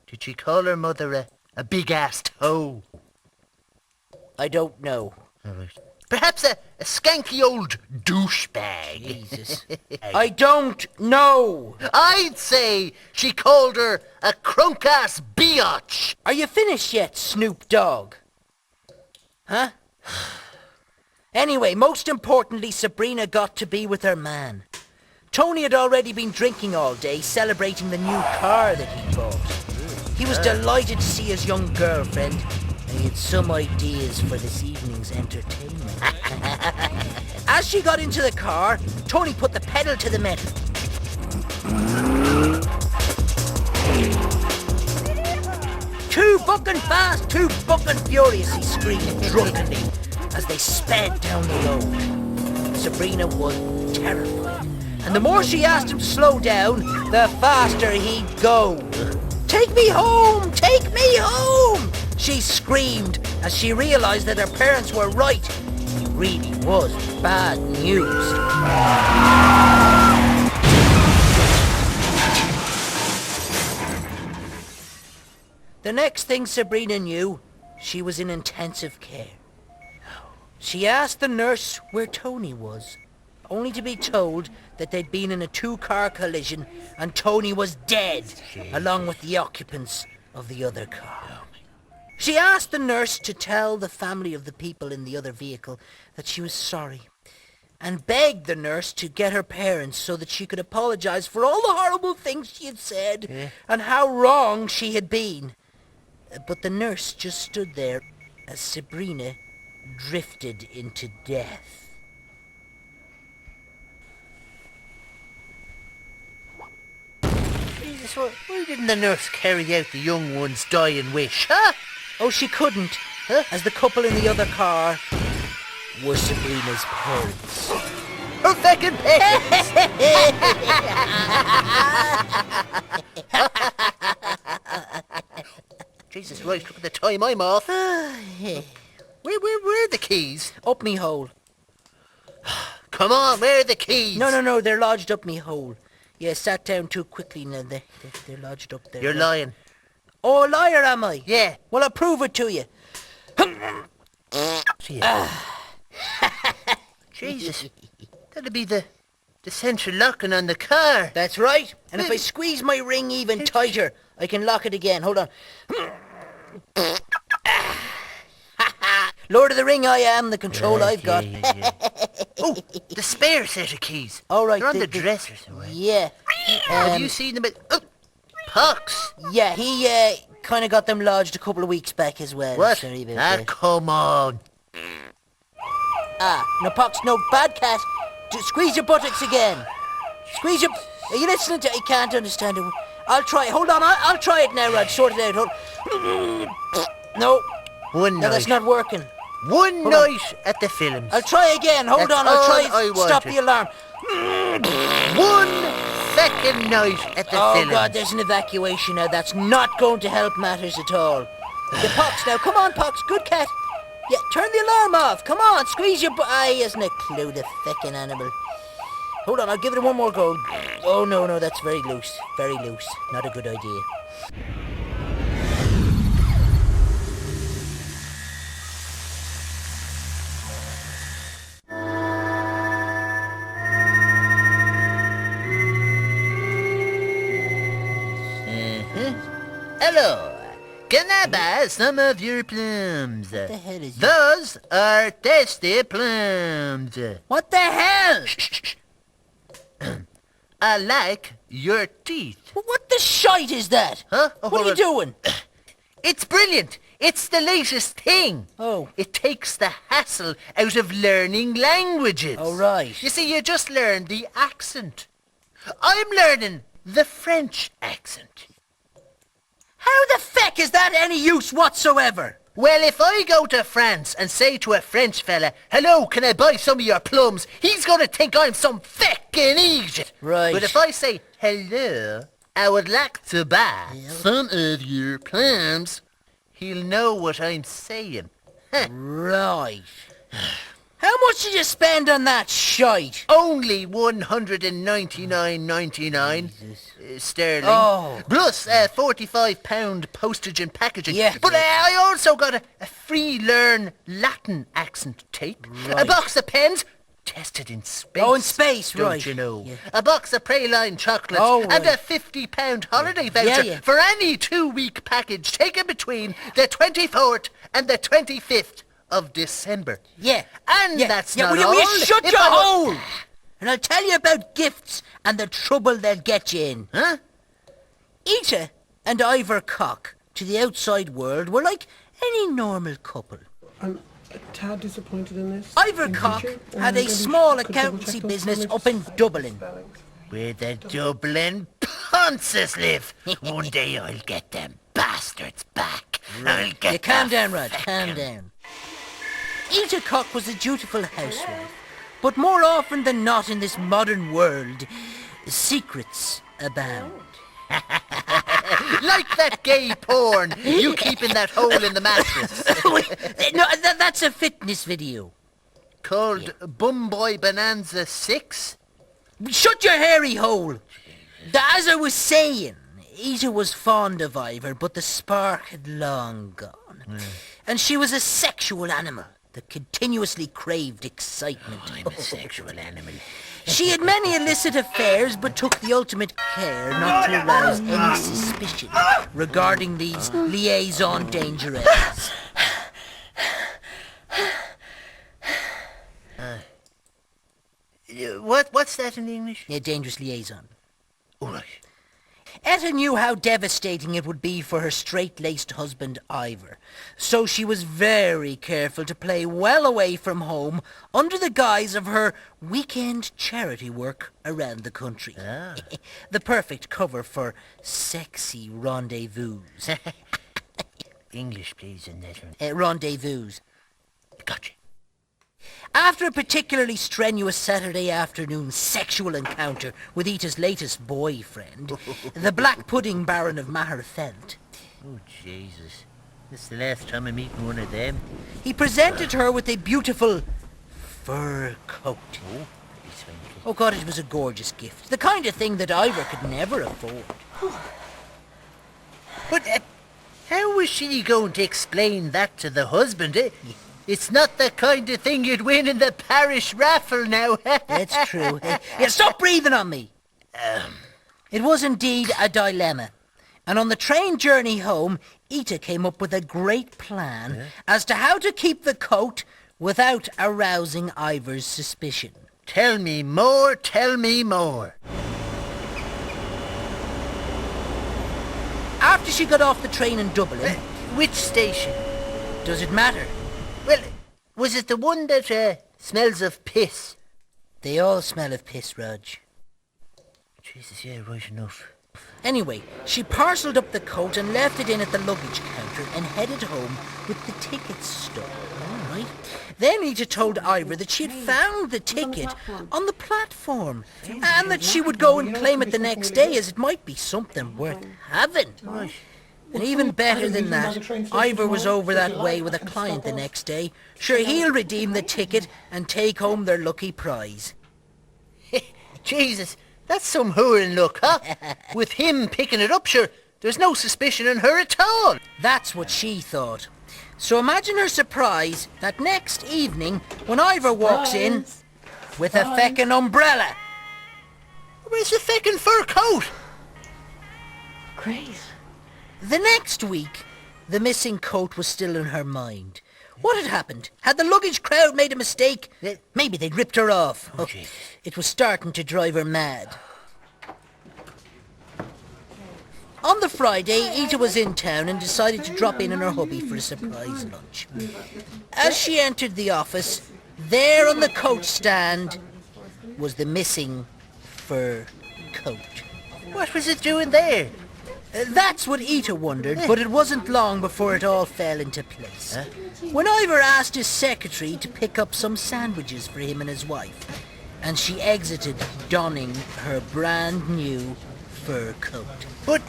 Did she call her mother a big-ass toe? I don't know. All right. Perhaps a skanky old douchebag. Jesus. I don't know. I'd say she called her a crunk-ass biatch. Are you finished yet, Snoop Dogg? Huh? Anyway, most importantly, Sabrina got to be with her man. Tony had already been drinking all day, celebrating the new car that he bought. He was delighted to see his young girlfriend, and he had some ideas for this evening's entertainment. As she got into the car, Tony put the pedal to the metal. Too fucking fast, too fucking furious, he screamed drunkenly as they sped down the road. Sabrina was terrified, and the more she asked him to slow down, the faster he'd go. Take me home! Take me home! She screamed as she realized that her parents were right. He really was bad news. The next thing Sabrina knew, she was in intensive care. She asked the nurse where Tony was, only to be told that they'd been in a 2-car collision and Tony was dead, along with the occupants of the other car. She asked the nurse to tell the family of the people in the other vehicle that she was sorry, and begged the nurse to get her parents so that she could apologize for all the horrible things she had said and how wrong she had been. But the nurse just stood there as Sabrina drifted into death. Jesus, why didn't the nurse carry out the young one's dying wish, huh? Oh, she couldn't, as the couple in the other car were Sabrina's parents. Her fucking parents! Jesus, right, look at the time I'm off. Where are the keys? Up me hole. Come on, where are the keys? No, they're lodged up me hole. Yeah, sat down too quickly now. They're lodged up there. You're lying. Oh, a liar am I? Yeah. Well, I'll prove it to you. Jesus. That'd be the The central locking on the car. That's right. And if I squeeze my ring even tighter, I can lock it again. Hold on. Lord of the Ring I am, the control I've got. Oh, the spare set of keys. All right. They're on the dresser somewhere. Yeah. Have you seen them at... Oh, Pucks. Yeah, he kind of got them lodged a couple of weeks back as well. What? Sorry about Ah, that. come on. No, Pox, no, bad cat. Squeeze your buttocks again. Squeeze your... Are you listening to... I can't understand it. I'll try it. Hold on, I'll try it now, Rod. Sort it out. No. One No, night. that's not working. One night at the films. I'll try again. Hold That's on, I'll try all I it. Stop wanted. the alarm. 1 second night at the Oh, films. God, there's an evacuation now. That's not going to help matters at all. The Pox now. Come on, Pox. Good cat. Yeah, turn the alarm off. Come on, squeeze your... Aye, isn't a clue, the feckin' animal. Hold on, I'll give it one more go. Oh, no, that's very loose. Very loose. Not a good idea. Hello. Can I buy some of your plums? What the hell is Those are tasty plums. What the hell? I like your teeth. What the shite is that? Huh? What are you doing? It's brilliant. It's the latest thing. Oh. It takes the hassle out of learning languages. Oh, right. You see, you just learn the accent. I'm learning the French accent. How the feck is that any use whatsoever? Well, if I go to France and say to a French fella, hello, can I buy some of your plums? He's gonna think I'm some feckin' idiot. Right. But if I say, hello, I would like to buy some of your plums, he'll know what I'm saying. Right. How much did you spend on that shite? Only $199.99 sterling. Oh. Plus £45 postage and packaging. Yeah. But I also got a free learn Latin accent tape. A Right. box of pens. Tested in space. Oh, in space, don't right. you know? Yeah. A box of Praline chocolates. Oh, and right. a £50 holiday voucher Yeah. for any 2-week package taken between the 24th and the 25th of December. Yeah. And yeah. that's yeah, not will all. you shut If your I wa- hole? And I'll tell you about gifts and the trouble they'll get you in. Huh? Ita and Ivor Cock to the outside world were like any normal couple. I'm a tad disappointed in this. Ivor Could Cock you, had a maybe small could double accountancy check those business for me, up in just Dublin. spellings? Where the Dublin Ponces live. One day I'll get them bastards back. I'll get You calm the down, Rod. feck Calm 'em. down. Ita Cock was a dutiful housewife, but more often than not in this modern world, secrets abound. Like that gay porn you keep in that hole in the mattress. No, that's a fitness video. Called Bumboy Bonanza 6. Shut your hairy hole! As I was saying, Ita was fond of Ivor, but the spark had long gone. And she was a sexual animal that continuously craved excitement. I'm a sexual animal. She had many illicit affairs, but took the ultimate care not to arouse any suspicion regarding these liaison dangerettes. What's that in English? A dangerous liaison. All right. Etta knew how devastating it would be for her straight-laced husband, Ivor, so she was very careful to play well away from home under the guise of her weekend charity work around the country. Ah. The perfect cover for sexy rendezvous. English, please, in that one. Rendezvous. Gotcha. After a particularly strenuous Saturday afternoon sexual encounter with Ita's latest boyfriend, the Black Pudding Baron of Maherfeld, Oh, Jesus. This is the last time I'm eating one of them. he presented her with a beautiful fur coat. Oh, pretty swanky. Oh God, it was a gorgeous gift. The kind of thing that Ivor could never afford. But how was she going to explain that to the husband? It's not the kind of thing you'd win in the parish raffle now. That's true. Yeah, stop breathing on me. It was indeed a dilemma. And on the train journey home, Ita came up with a great plan as to how to keep the coat without arousing Ivor's suspicion. Tell me more, tell me more. After she got off the train in Dublin... Which station? Does it matter? Well, was it the one that smells of piss? They all smell of piss, Rodge. Jesus, yeah, right enough. Anyway, she parcelled up the coat and left it in at the luggage counter and headed home with the tickets stuck. All right. Then Ita told Ivor that she had found the ticket on the platform and that she would go and claim it the next day as it might be something worth having. And even better than that, Ivor was over that way with a client the next day. Sure, he'll redeem the ticket and take home their lucky prize. Jesus, that's some hooring luck, huh? With him picking it up, sure, there's no suspicion on her at all. That's what she thought. So imagine her surprise that next evening when Ivor walks in with a feckin' umbrella. Where's the feckin' fur coat? Great. The next week, the missing coat was still in her mind. What had happened? Had the luggage crowd made a mistake? Maybe they'd ripped her off. Oh, it was starting to drive her mad. On the Friday, Ita was in town and decided to drop in on her hubby for a surprise lunch. As she entered the office, there on the coat stand was the missing fur coat. What was it doing there? That's what Ita wondered, but it wasn't long before it all fell into place. When Ivor asked his secretary to pick up some sandwiches for him and his wife, and she exited donning her brand new fur coat. But,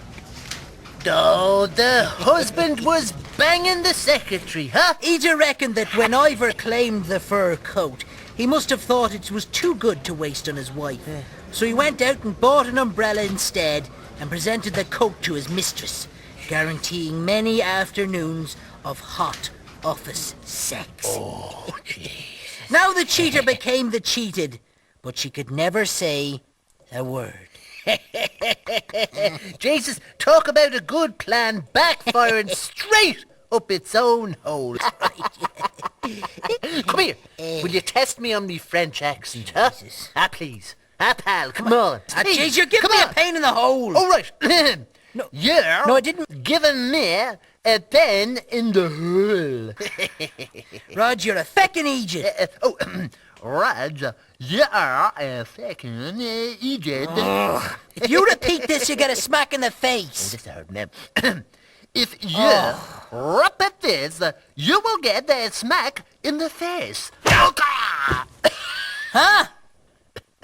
oh, the husband was banging the secretary, huh? Ita reckoned that when Ivor claimed the fur coat, he must have thought it was too good to waste on his wife. So he went out and bought an umbrella instead and presented the coat to his mistress, guaranteeing many afternoons of hot office sex. Oh, jeez. Now the cheater became the cheated, but she could never say a word. Jesus, talk about a good plan backfiring straight up its own hole. Come here. Will you test me on me French accent, huh? Jesus. Please. Pal, come on. Jeez, you're giving me a pain in the hole. All right. No. You're No, I didn't. giving me a pen in the hole. Rodge, you're a feckin' idiot. Rodge, you are a fucking idiot. If you repeat this, you get a smack in the face. Just a hard name. If you repeat this, you will get a smack in the face. Huh?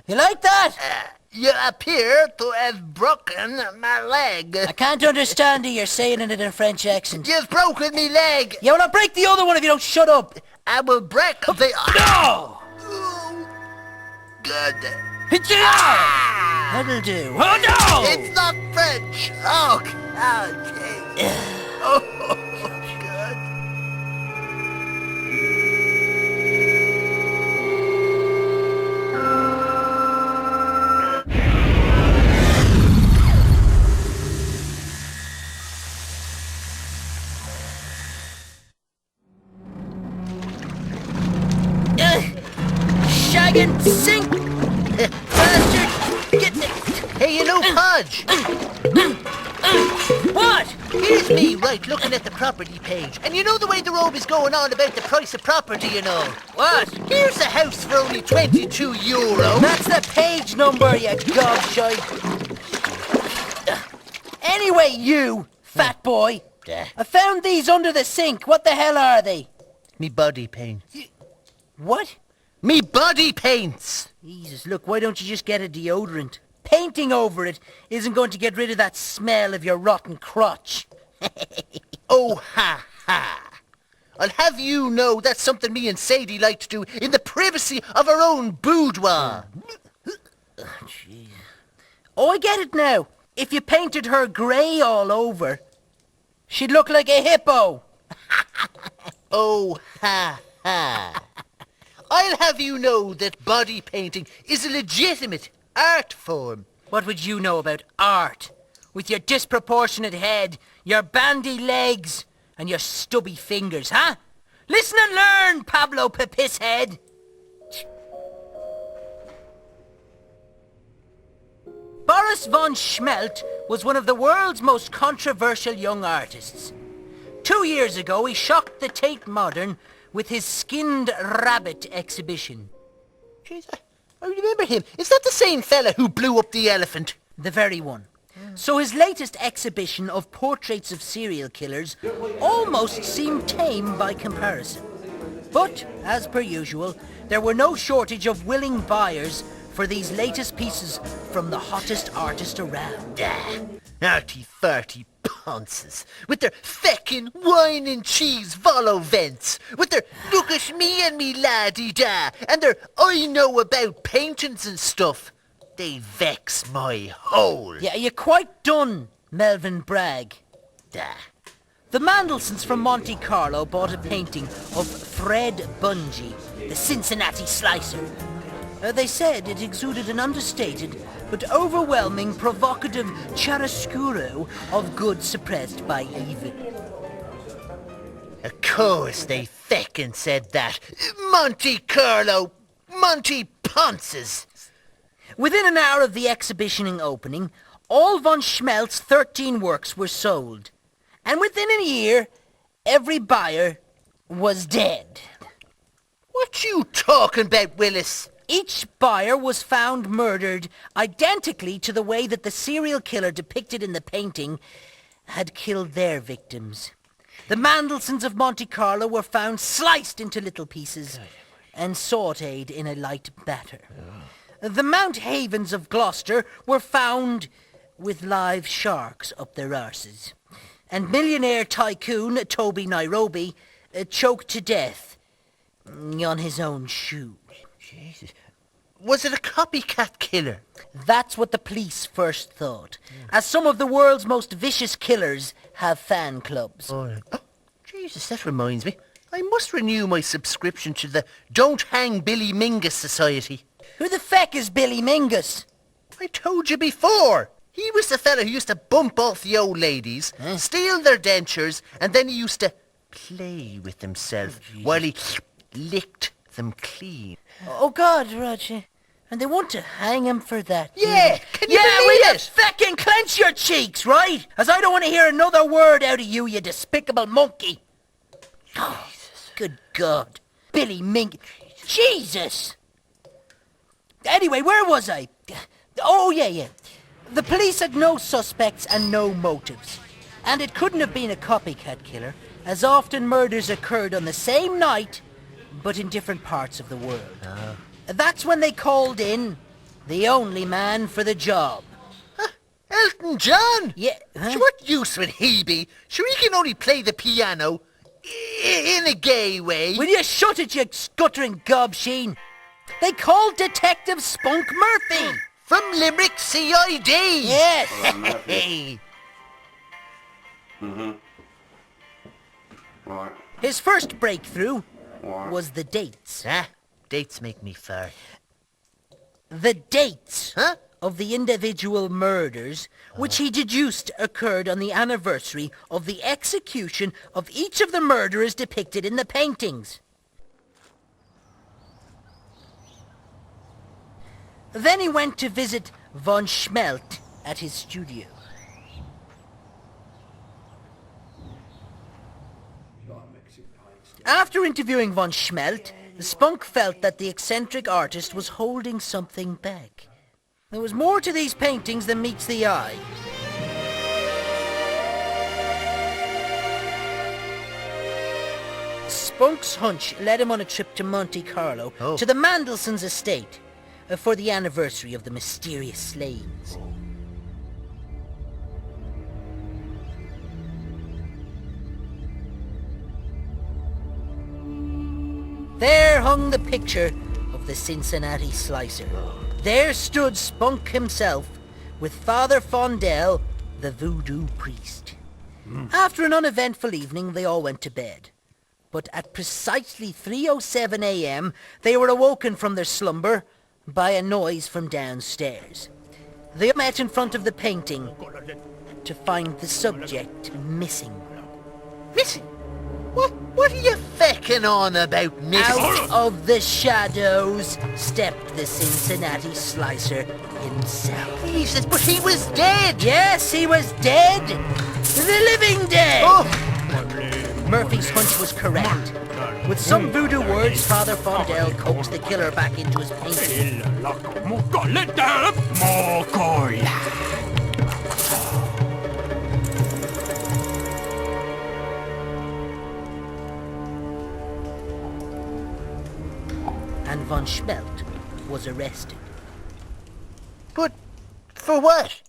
You like that? You appear to have broken my leg. I can't understand you. You're saying it in a French accent. You've broken me leg. Yeah, well, I'll break the other one if you don't shut up. I will break the... No! Good. That'll do. Oh, no! It's not French. Oh, okay. Oh, good. Shaggin' sink! Bastard! Get the... Hey, you know, Podge. What? Here's me, right, looking at the property page. And you know the way the robe is going on about the price of property and all. What? Here's a house for only €22. That's the page number, you gobshite. Anyway, you, fat boy. I found these under the sink. What the hell are they? Me body paint. What? Me body paints! Jesus, look, why don't you just get a deodorant? Painting over it isn't going to get rid of that smell of your rotten crotch. Oh, ha, ha. I'll have you know that's something me and Sadie like to do in the privacy of our own boudoir. Oh, I get it now. If you painted her grey all over, she'd look like a hippo. Oh, ha, ha. I'll have you know that body painting is a legitimate art form. What would you know about art? With your disproportionate head, your bandy legs, and your stubby fingers, huh? Listen and learn, Pablo Pepisshead. Boris von Schmelt was one of the world's most controversial young artists. 2 years ago, he shocked the Tate Modern with his skinned rabbit exhibition. Jeez, I remember him. Is that the same fella who blew up the elephant? The very one. So his latest exhibition of portraits of serial killers almost seemed tame by comparison. But, as per usual, there were no shortage of willing buyers for these latest pieces from the hottest artist around. Arty-farty ponces, with their feckin' wine and cheese volo vents, with their look at me and me laddie-da, and their I know about paintings and stuff. They vex my hole. Yeah, you're quite done, Melvin Bragg. The Mandelsons from Monte Carlo bought a painting of Fred Bungie, the Cincinnati slicer. They said it exuded an understated but overwhelming provocative chiaroscuro of good suppressed by evil. Of course they feckin' said that. Monte Carlo, Monty Ponces. Within an hour of the exhibition opening, all von Schmelt's 13 works were sold. And within a year, every buyer was dead. What you talking about, Willis? Each buyer was found murdered identically to the way that the serial killer depicted in the painting had killed their victims. The Mandelsons of Monte Carlo were found sliced into little pieces and sautéed in a light batter. The Mount Havens of Gloucester were found with live sharks up their arses. And millionaire tycoon Toby Nairobi choked to death on his own shoe. Jesus. Was it a copycat killer? That's what the police first thought, as some of the world's most vicious killers have fan clubs. Oh, Jesus, that reminds me. I must renew my subscription to the Don't Hang Billy Mingus Society. Who the feck is Billy Mingus? I told you before. He was the fella who used to bump off the old ladies, steal their dentures, and then he used to play with himself while he licked them clean. Oh, God, Rodge. And they want to hang him for that. Yeah, can you will believe you it? feckin' clench your cheeks, right? As I don't want to hear another word out of you, you despicable monkey. Oh, good God. Billy Mink. Jesus! Anyway, where was I? Oh, yeah. The police had no suspects and no motives. And it couldn't have been a copycat killer, as often murders occurred on the same night, but in different parts of the world. That's when they called in the only man for the job. Elton John? Yeah. So what use would he be? Sure, he can only play the piano in a gay way. Will you shut it, you scuttering gobsheen? They called Detective Spunk Murphy. From Limerick CID. Yes. Right. His first breakthrough Right. was the dates. Dates make me fart. The dates Huh? of the individual murders, which he deduced occurred on the anniversary of the execution of each of the murderers depicted in the paintings. Then he went to visit von Schmelt at his studio. After interviewing von Schmelt, Spunk felt that the eccentric artist was holding something back. There was more to these paintings than meets the eye. Spunk's hunch led him on a trip to Monte Carlo, to the Mandelsons' estate, for the anniversary of the mysterious slayings. There hung the picture of the Cincinnati slicer. There stood Spunk himself with Father Fondell, the voodoo priest. After an uneventful evening, they all went to bed. But at precisely 3:07 a.m., they were awoken from their slumber by a noise from downstairs. They met in front of the painting to find the subject missing. Missing? What are you fecking on about missing? Out of the shadows stepped the Cincinnati Slicer himself. Jesus, but he was dead! Yes, he was dead! The living dead! Oh. Murphy's hunch was correct. With some voodoo words, Father Fondel coaxed the killer back into his painting. And von Schmelt was arrested. But for what?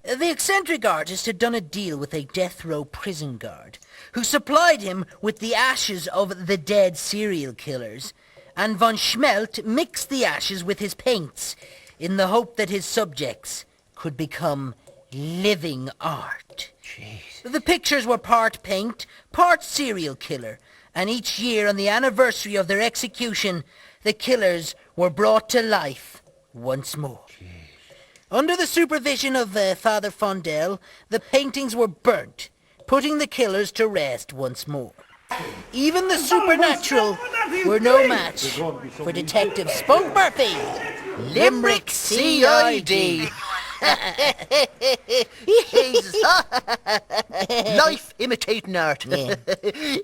The eccentric artist had done a deal with a death row prison guard, who supplied him with the ashes of the dead serial killers, and von Schmelt mixed the ashes with his paints in the hope that his subjects could become living art. Jeez. The pictures were part paint, part serial killer, and each year on the anniversary of their execution, the killers were brought to life once more. Under the supervision of Father Fondel, the paintings were burnt, putting the killers to rest once more. Even the supernatural were no match for Detective Spunk Murphy, Limerick CID. Jesus. Life imitating art. Yeah.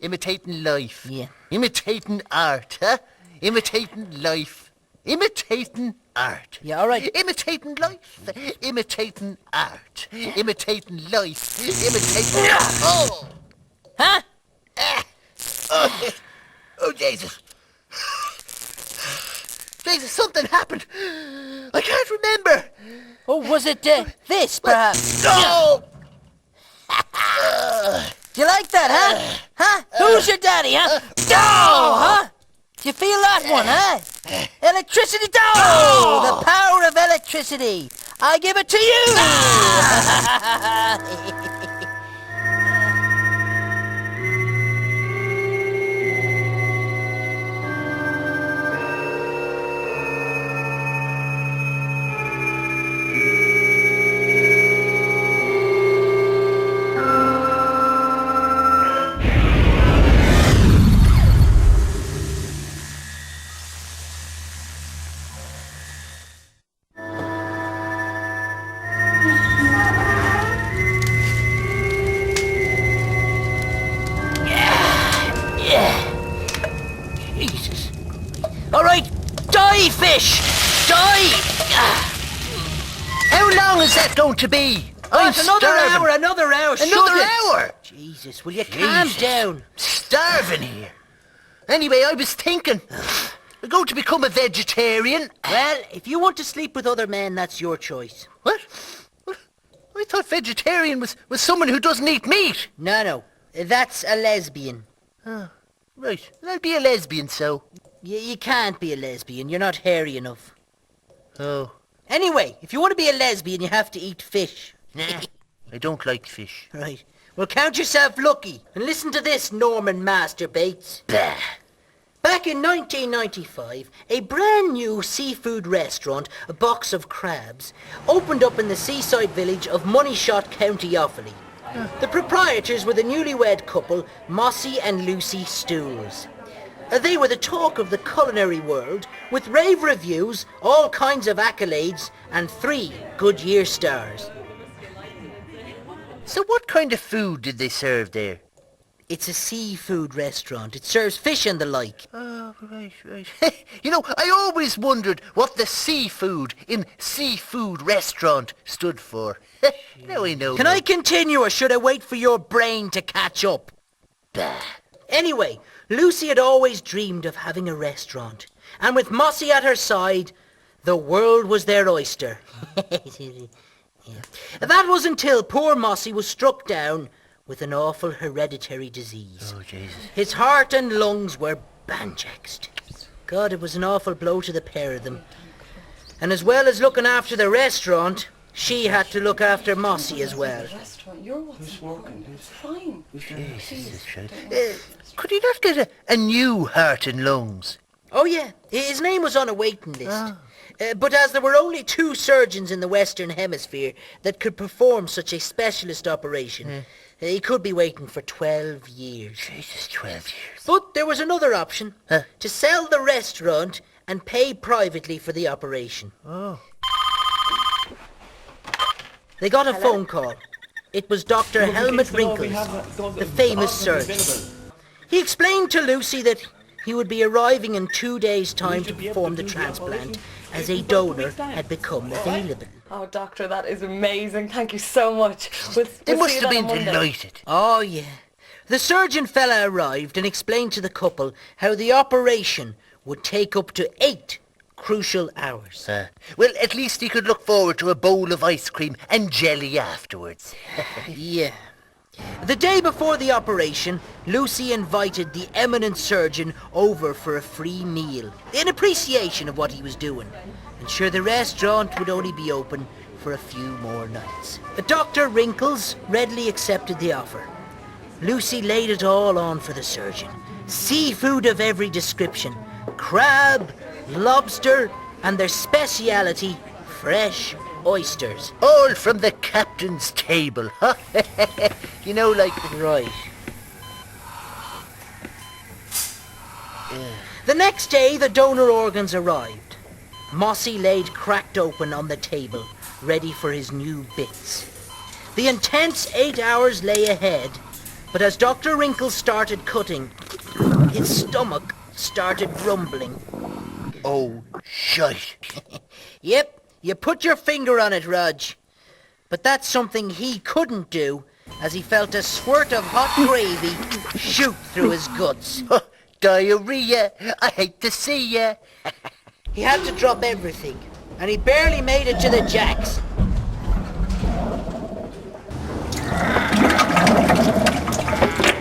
Imitating life. Yeah. Imitating art, huh? Imitating life. Imitating art. Yeah, all right. Imitating life. Imitating art. Imitating life. Imitating art. Oh! Huh? Oh, Jesus. Jesus, something happened. I can't remember. Oh, was it this, perhaps? No! Do you like that, huh? Huh? Who's your daddy, huh? Oh, huh? Do you feel that one, huh? Electricity, the power of electricity. I give it to you. Jesus. All right, die, fish! Die! How long is that going to be? I'm It's another starving. hour, another hour. Another shut it. hour? Jesus, will you calm Jesus. down? Starving here. Anyway, I was thinking, I'm going to become a vegetarian. Well, if you want to sleep with other men, that's your choice. What? I thought vegetarian was someone who doesn't eat meat. No, that's a lesbian. Right, I'll be a lesbian, so. You can't be a lesbian, you're not hairy enough. Oh, Anyway, if you want to be a lesbian, you have to eat fish. nah, I don't like fish. Right. Well, count yourself lucky. And listen to this, Norman Masturbates. Bah. Back in 1995, a brand new seafood restaurant, a Box of Crabs, opened up in the seaside village of Moneyshot, County Offaly. The proprietors were the newlywed couple, Mossy and Lucy Stools. They were the talk of the culinary world, with rave reviews, all kinds of accolades, and 3 Goodyear stars. So what kind of food did they serve there? It's a seafood restaurant. It serves fish and the like. Oh, right. You know, I always wondered what the seafood in seafood restaurant stood for. Now I know. Can I continue, or should I wait for your brain to catch up? Bah. Anyway, Lucy had always dreamed of having a restaurant. And with Mossy at her side, the world was their oyster. That was until poor Mossy was struck down with an awful hereditary disease. Oh, Jesus. His heart and lungs were banjaxed. God, it was an awful blow to the pair of them. And as well as looking after the restaurant, she had to look after Mossy as well. Who's smoking? Fine. Jesus, Could he not get a new heart and lungs? Oh yeah, his name was on a waiting list. But as there were only 2 surgeons in the Western Hemisphere that could perform such a specialist operation, he could be waiting for 12 years. Jesus, 12 years. But there was another option, to sell the restaurant and pay privately for the operation. Oh. They got a phone call. It was Dr. Helmut Wrinkles, the famous surgeon. He explained to Lucy that he would be arriving in 2 days' time to perform the transplant, as a donor had become available. Oh, doctor, that is amazing. Thank you so much. They must have been delighted. Oh, yeah. The surgeon fella arrived and explained to the couple how the operation would take up to 8 crucial hours. Well, at least he could look forward to a bowl of ice cream and jelly afterwards. Yeah. The day before the operation, Lucy invited the eminent surgeon over for a free meal, in appreciation of what he was doing. And sure, the restaurant would only be open for a few more nights. Dr. Wrinkles readily accepted the offer. Lucy laid it all on for the surgeon. Seafood of every description. Crab, lobster, and their speciality, fresh oysters. All from the captain's table, huh? You know, like... Right. The next day, the donor organs arrived. Mossy laid cracked open on the table, ready for his new bits. The intense 8 hours lay ahead, but as Dr. Wrinkles started cutting, his stomach started grumbling. Oh, shite. Yep, you put your finger on it, Rodge. But that's something he couldn't do, as he felt a squirt of hot gravy shoot through his guts. Diarrhea, I hate to see ya. He had to drop everything, and he barely made it to the jacks.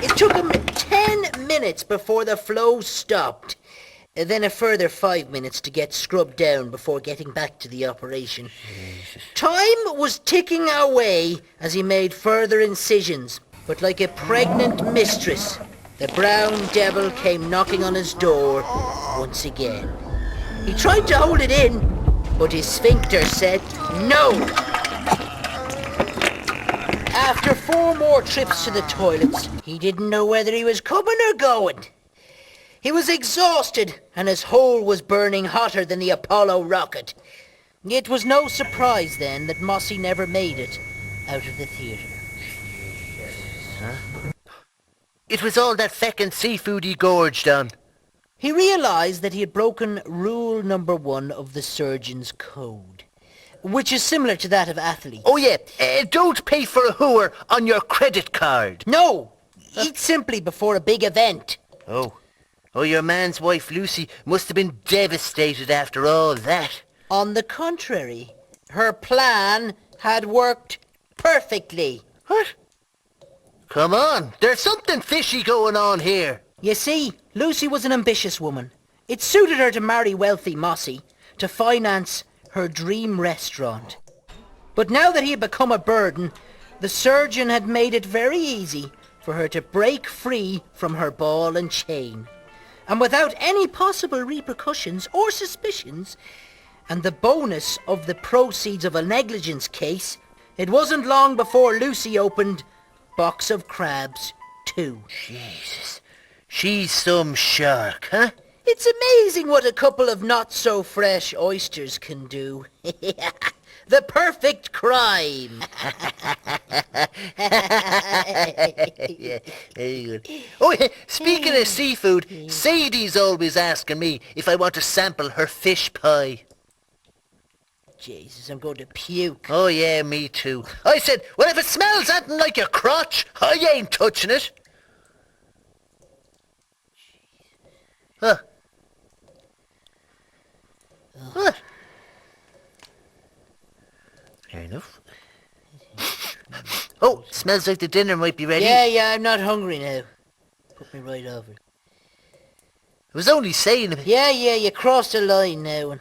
It took him 10 minutes before the flow stopped. Then a further 5 minutes to get scrubbed down before getting back to the operation. Jesus. Time was ticking away as he made further incisions, but like a pregnant mistress, the brown devil came knocking on his door once again. He tried to hold it in, but his sphincter said no. After 4 more trips to the toilets, he didn't know whether he was coming or going. He was exhausted, and his hole was burning hotter than the Apollo rocket. It was no surprise then that Mossy never made it out of the theatre. It was all that feckin' seafood he gorged on. He realised that he had broken rule number 1 of the surgeon's code, which is similar to that of athletes. Oh yeah, don't pay for a hooer on your credit card. No! Eat simply before a big event. Oh, your man's wife Lucy must have been devastated after all that. On the contrary, her plan had worked perfectly. What? Come on, there's something fishy going on here. You see, Lucy was an ambitious woman. It suited her to marry wealthy Mossy to finance her dream restaurant. But now that he had become a burden, the surgeon had made it very easy for her to break free from her ball and chain. And without any possible repercussions or suspicions, and the bonus of the proceeds of a negligence case, it wasn't long before Lucy opened Box of Crabs 2. Jesus, she's some shark, huh? It's amazing what a couple of not-so-fresh oysters can do. The perfect crime. Yeah, very good. Oh, yeah, speaking of seafood, Sadie's always asking me if I want to sample her fish pie. Jesus, I'm going to puke. Oh yeah, me too. I said, well, if it smells anything like your crotch, I ain't touching it. Huh. What? Fair enough. Oh, smells like the dinner might be ready. Yeah, I'm not hungry now. Put me right over. I was only saying... Yeah, you crossed the line now, and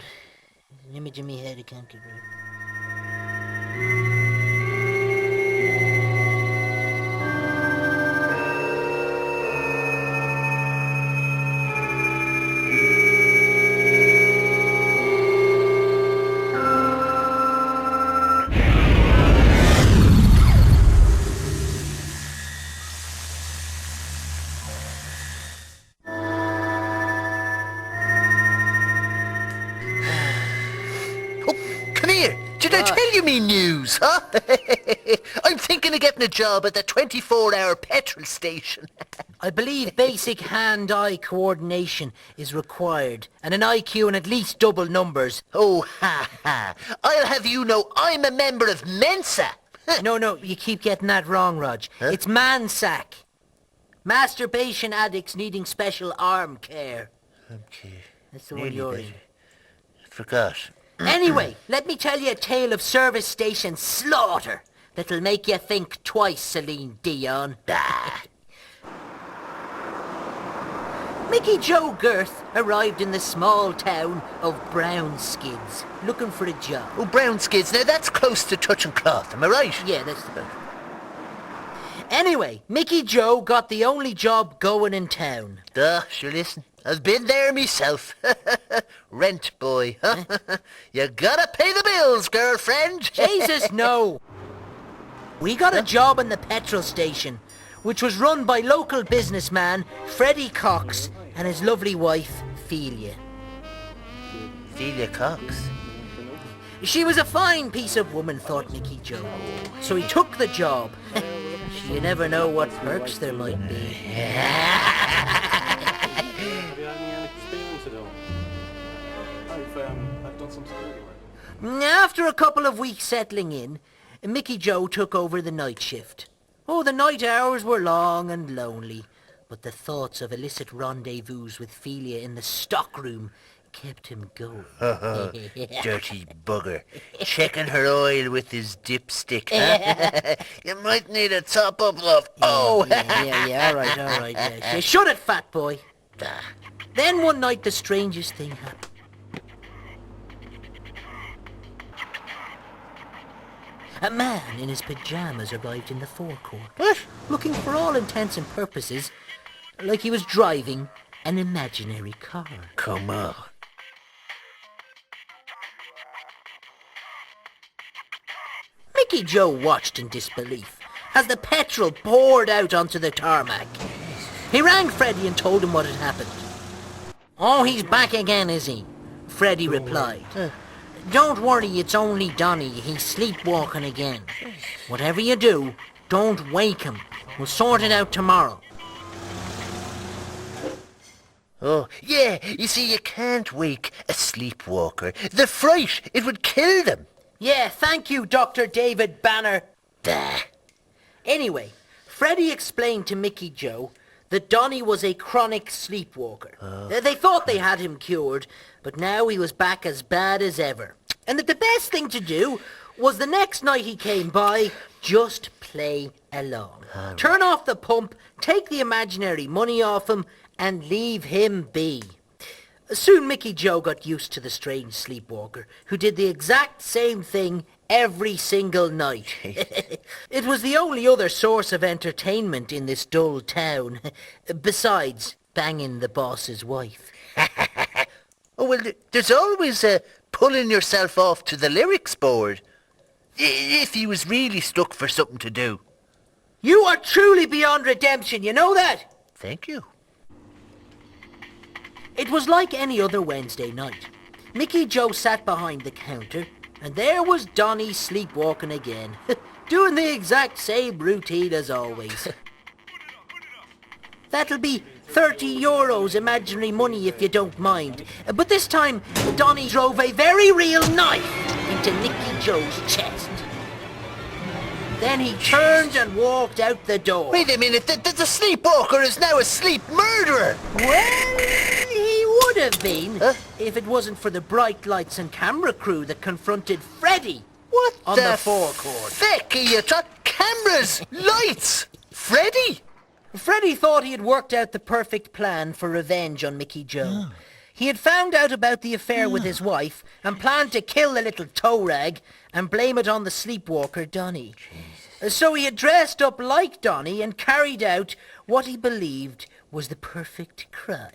an image in me head I can't get rid of. Did I tell you me news, huh? I'm thinking of getting a job at the 24-hour petrol station. I believe basic hand-eye coordination is required, and an IQ in at least double numbers. Oh, ha, ha. I'll have you know I'm a member of Mensa. No, you keep getting that wrong, Rodge. It's Mansack. Masturbation addicts needing special arm care. Okay. That's the one you're in. Forgot. Anyway, let me tell you a tale of service station slaughter that'll make you think twice, Celine Dion. Mickey Joe Girth arrived in the small town of Brown Skids, looking for a job. Oh, Brown Skids. Now, that's close to touch and cloth, am I right? Yeah, that's about it. Anyway, Mickey Joe got the only job going in town. Sure, listen. I've been there myself. Rent boy, huh? You gotta pay the bills, girlfriend. Jesus, no. We got a job in the petrol station, which was run by local businessman Freddie Cox and his lovely wife, Felia. Felia Cox. She was a fine piece of woman, thought Mickey Joe. So he took the job. You never know what perks there might be. Have you had any experience at all? I've done some security work. After a couple of weeks settling in, Mickey Joe took over the night shift. Oh, the night hours were long and lonely, but the thoughts of illicit rendezvous with Felia in the stockroom kept him going. Dirty bugger. Checking her oil with his dipstick, huh? You might need a top-up, love. Oh! yeah, all right, yeah. Shut it, fat boy. Then one night the strangest thing happened. A man in his pyjamas arrived in the forecourt. What? Looking for all intents and purposes like he was driving an imaginary car. Come on. Mickey Joe watched in disbelief as the petrol poured out onto the tarmac. He rang Freddie and told him what had happened. Oh, he's back again, is he? Freddie replied. Don't worry, it's only Donny. He's sleepwalking again. Whatever you do, don't wake him. We'll sort it out tomorrow. Oh, yeah, you see, you can't wake a sleepwalker. The fright, it would kill them. Yeah, thank you, Dr. David Banner. Anyway, Freddie explained to Mickey Joe that Donny was a chronic sleepwalker. They thought they had him cured, but now he was back as bad as ever. And that the best thing to do was the next night he came by, just play along. Turn off the pump, take the imaginary money off him, and leave him be. Soon Mickey Joe got used to the strange sleepwalker, who did the exact same thing every single night. It was the only other source of entertainment in this dull town, besides banging the boss's wife. Oh, well, there's always pulling yourself off to the lyrics board, if he was really stuck for something to do. You are truly beyond redemption, you know that? Thank you. It was like any other Wednesday night. Mickey Joe sat behind the counter, and there was Donny sleepwalking again, doing the exact same routine as always. That'll be €30 imaginary money if you don't mind. But this time, Donny drove a very real knife into Mickey Joe's chest. Then he turned and walked out the door. Wait a minute, the sleepwalker is now a sleep murderer! Well, he would have been if it wasn't for the bright lights and camera crew that confronted Freddie What on the forecourt. Feck are you cameras, lights, Freddie? Freddie thought he had worked out the perfect plan for revenge on Mickey Joe. He had found out about the affair with his wife and planned to kill the little toe rag and blame it on the sleepwalker Donny. So he had dressed up like Donny and carried out what he believed was the perfect crime.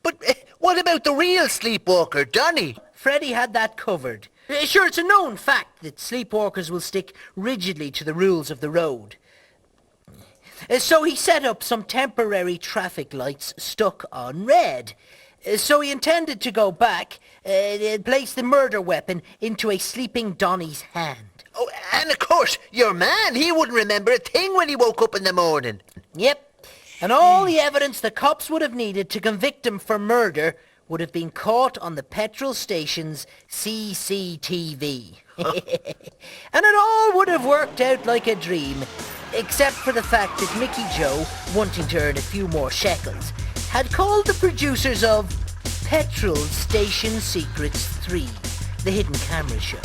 But what about the real sleepwalker, Donny? Freddie had that covered. Sure, it's a known fact that sleepwalkers will stick rigidly to the rules of the road. So he set up some temporary traffic lights stuck on red. So he intended to go back, place the murder weapon into a sleeping Donnie's hand. Oh, and of course, your man, he wouldn't remember a thing when he woke up in the morning. Yep. And all the evidence the cops would have needed to convict him for murder would have been caught on the petrol station's CCTV. And it all would have worked out like a dream, except for the fact that Mickey Joe, wanting to earn a few more shekels, had called the producers of Petrol Station Secrets 3, the hidden camera show,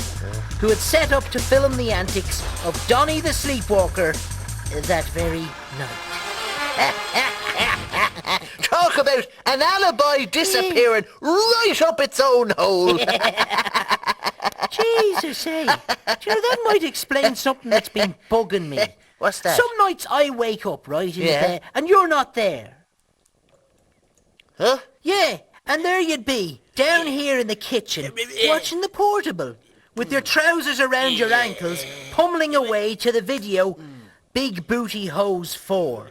who had set up to film the antics of Donnie the Sleepwalker that very night. Talk about an alibi disappearing right up its own hole. Jesus, hey. Do you know, that might explain something that's been bugging me. What's that? Some nights I wake up, right, in Yeah. the bed, and you're not there. Huh? Yeah, and there you'd be, down here in the kitchen, watching the portable, with your trousers around your ankles, pummeling away to the video, Big Booty Hose 4.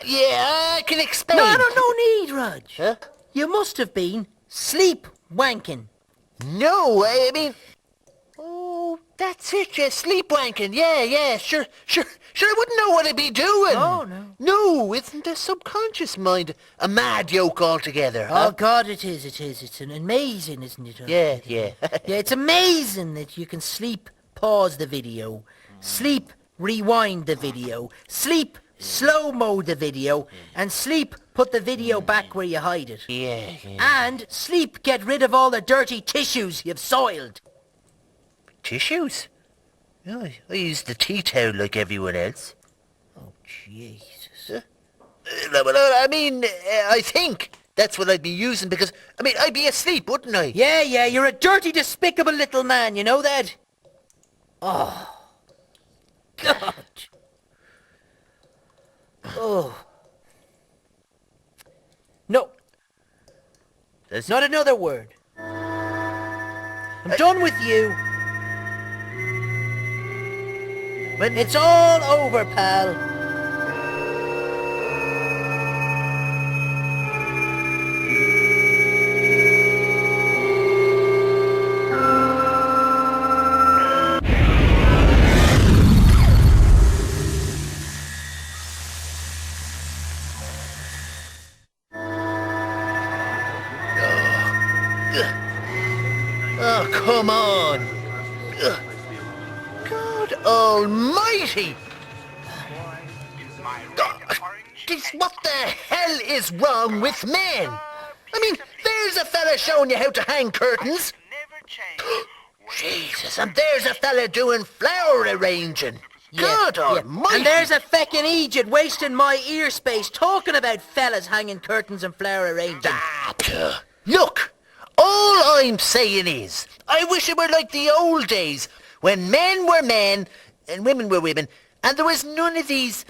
Yeah, I can explain. No need, Rodge. Huh? You must have been sleep wanking. No, I mean... Oh, that's it, yeah, sleepwanking. Yeah, sure, I wouldn't know what I'd be doing. Oh, no. No, isn't the subconscious mind a mad yoke altogether, Oh, huh? God, it is. It's an amazing, isn't it? Yeah. Yeah, it's amazing that you can sleep pause the video, sleep rewind the video, sleep slow-mo the video, and sleep put the video back where you hide it. Yeah. And sleep get rid of all the dirty tissues you've soiled. Tissues? Oh, I use the tea towel like everyone else. Oh, Jesus. I mean, I think that's what I'd be using because, I mean, I'd be asleep, wouldn't I? Yeah, you're a dirty, despicable little man, you know that? Oh. God. Oh. No. Not another word. I'm done with you. It's all over, pal. Oh, come on. God almighty. What the hell is wrong with men? I mean, there's a fella showing you how to hang curtains. Jesus, and there's a fella doing flower arranging. God almighty. And there's a feckin' Egypt wasting my ear space talking about fellas hanging curtains and flower arranging. Look, all I'm saying is, I wish it were like the old days, when men were men and women were women, and there was none of these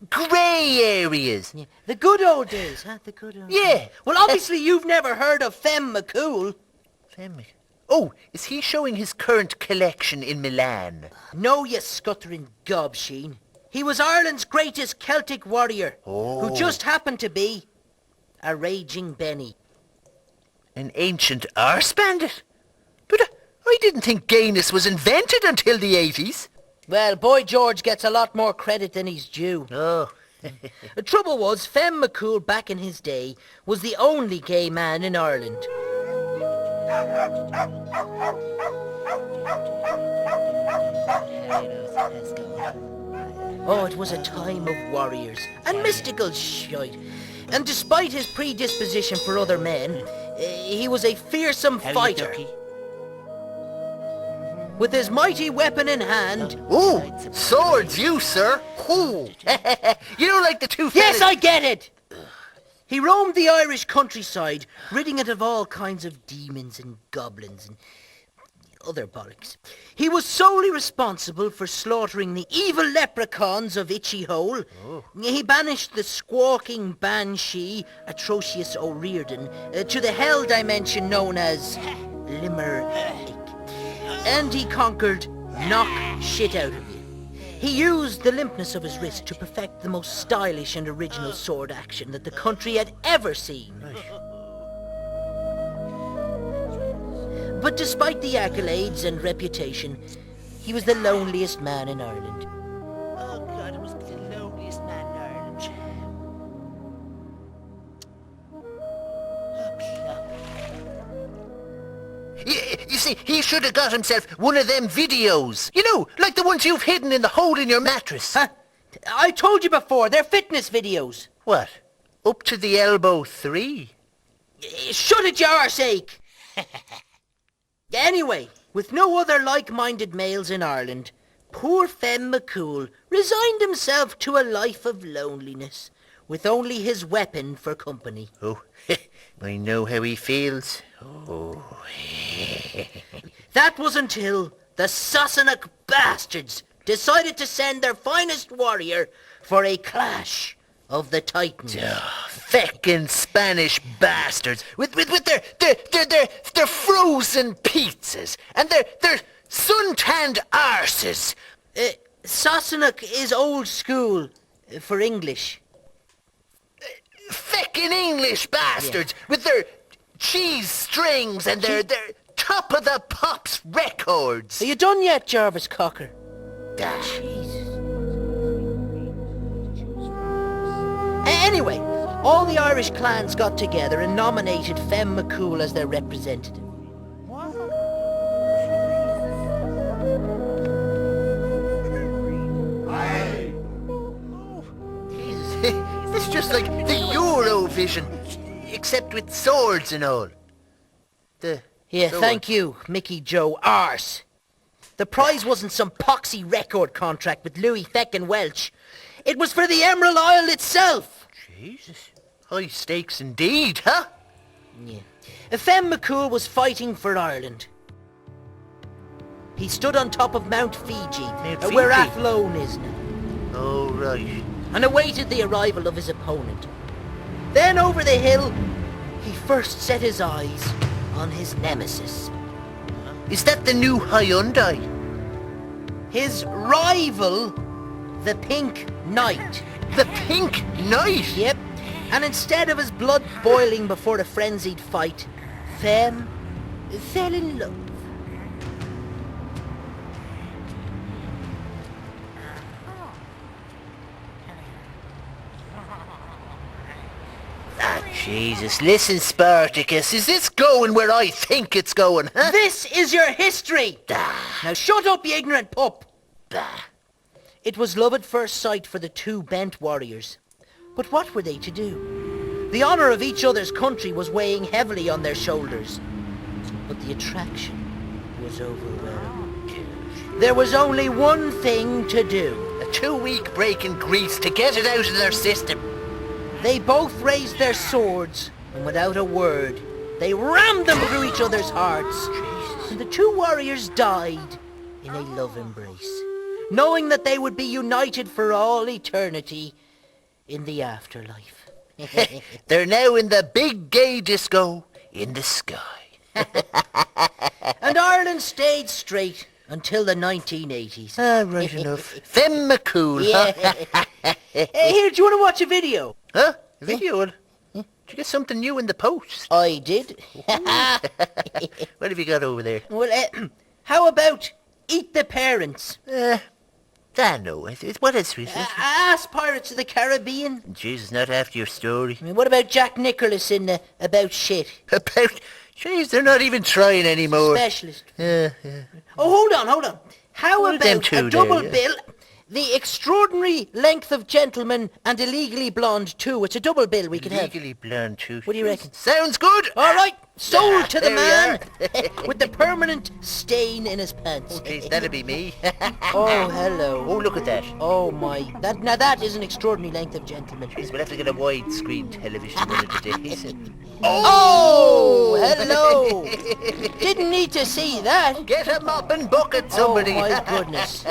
grey areas. Yeah. The good old days, huh? The good old days. Well, obviously you've never heard of Femme McCool. Oh, is he showing his current collection in Milan? No, you scuttering gobsheen. He was Ireland's greatest Celtic warrior, who just happened to be a raging Benny. An ancient arse bandit? But I didn't think gayness was invented until the 80s. Well, Boy George gets a lot more credit than he's due. Oh. The trouble was, Femme McCool back in his day was the only gay man in Ireland. Oh, it was a time of warriors and mystical shite. And despite his predisposition for other men, he was a fearsome fighter. With his mighty weapon in hand... Ooh, swords you, sir. Ooh. You don't like the two fellas... Yes, I get it! He roamed the Irish countryside, ridding it of all kinds of demons and goblins and other bollocks. He was solely responsible for slaughtering the evil leprechauns of Itchy Hole. Oh. He banished the squawking banshee, Atrocious O'Riordan, to the hell dimension known as Limerick. And he conquered knock shit out of you. He used the limpness of his wrist to perfect the most stylish and original sword action that the country had ever seen. But despite the accolades and reputation, he was the loneliest man in Ireland. Oh God, it was the loneliest man in Ireland. You see, he should have got himself one of them videos. You know, like the ones you've hidden in the hole in your mattress. Huh? I told you before, they're fitness videos. What? Up to the elbow 3? Shut it, your arsehake! Anyway, with no other like-minded males in Ireland, poor Fem McCool resigned himself to a life of loneliness, with only his weapon for company. Oh, I know how he feels. Oh. That was until the Sassenach bastards decided to send their finest warrior for a clash of the Titans. Feckin' Spanish bastards with their frozen pizzas and their sun-tanned arses. Sassenach is old school for English. Feckin' English bastards with their cheese strings and their top of the pops records. Are you done yet, Jarvis Cocker? Jesus. Anyway, all the Irish clans got together and nominated Fem McCool as their representative. It's just like the Eurovision, except with swords and all. Thank you, Mickey Joe Arse. The prize wasn't some poxy record contract with Louis feckin' Welch. It was for the Emerald Isle itself. Jesus. High stakes indeed, huh? Yeah. Fem McCool was fighting for Ireland. He stood on top of Mount Fiji, where Fiji? Athlone is now. Oh, right. And awaited the arrival of his opponent. Then over the hill, he first set his eyes on his nemesis. Is that the new Hyundai? His rival, the Pink Knight. The Pink Knight? Yep. And instead of his blood boiling before a frenzied fight, Fem fell in love. Jesus, listen, Spartacus, is this going where I think it's going, huh? This is your history! Now shut up, you ignorant pup! It was love at first sight for the two bent warriors. But what were they to do? The honour of each other's country was weighing heavily on their shoulders. But the attraction was overwhelming. There was only one thing to do. A 2-week break in Greece to get it out of their system. They both raised their swords, and without a word, they rammed them through each other's hearts. Jesus. And the two warriors died in a love embrace, knowing that they would be united for all eternity in the afterlife. They're now in the big gay disco in the sky. And Ireland stayed straight until the 1980s. Ah, right enough. Fem McCool, Yeah. huh? Hey, here, do you want to watch a video? Huh? A video? Did you get something new in the post? I did. What have you got over there? Well, how about Eat the Parents? No. What is it? Ask Pirates of the Caribbean. Jesus, not after your story. I mean, what about Jack Nicklaus in About Shit? About... Jeez, they're not even trying anymore. Specialist. Yeah. Oh, hold on. How Well, them about two a double there, yeah. bill? The Extraordinary Length of Gentleman and Illegally Blonde 2. It's a double bill we could have. Legally blonde too. What do you reckon? Sounds good. All right, sold to the there we man with the permanent stain in his pants. Jeez, that'll be me. Oh, hello. Oh, look at that. Oh my, that is an Extraordinary Length of Gentleman. Jeez, we'll have to get a widescreen television one of the days. Oh, hello. Didn't need to see that. Get a mop and bucket, somebody. Oh my goodness.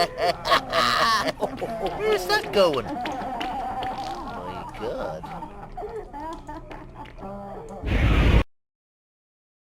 Where's that going? Oh my God.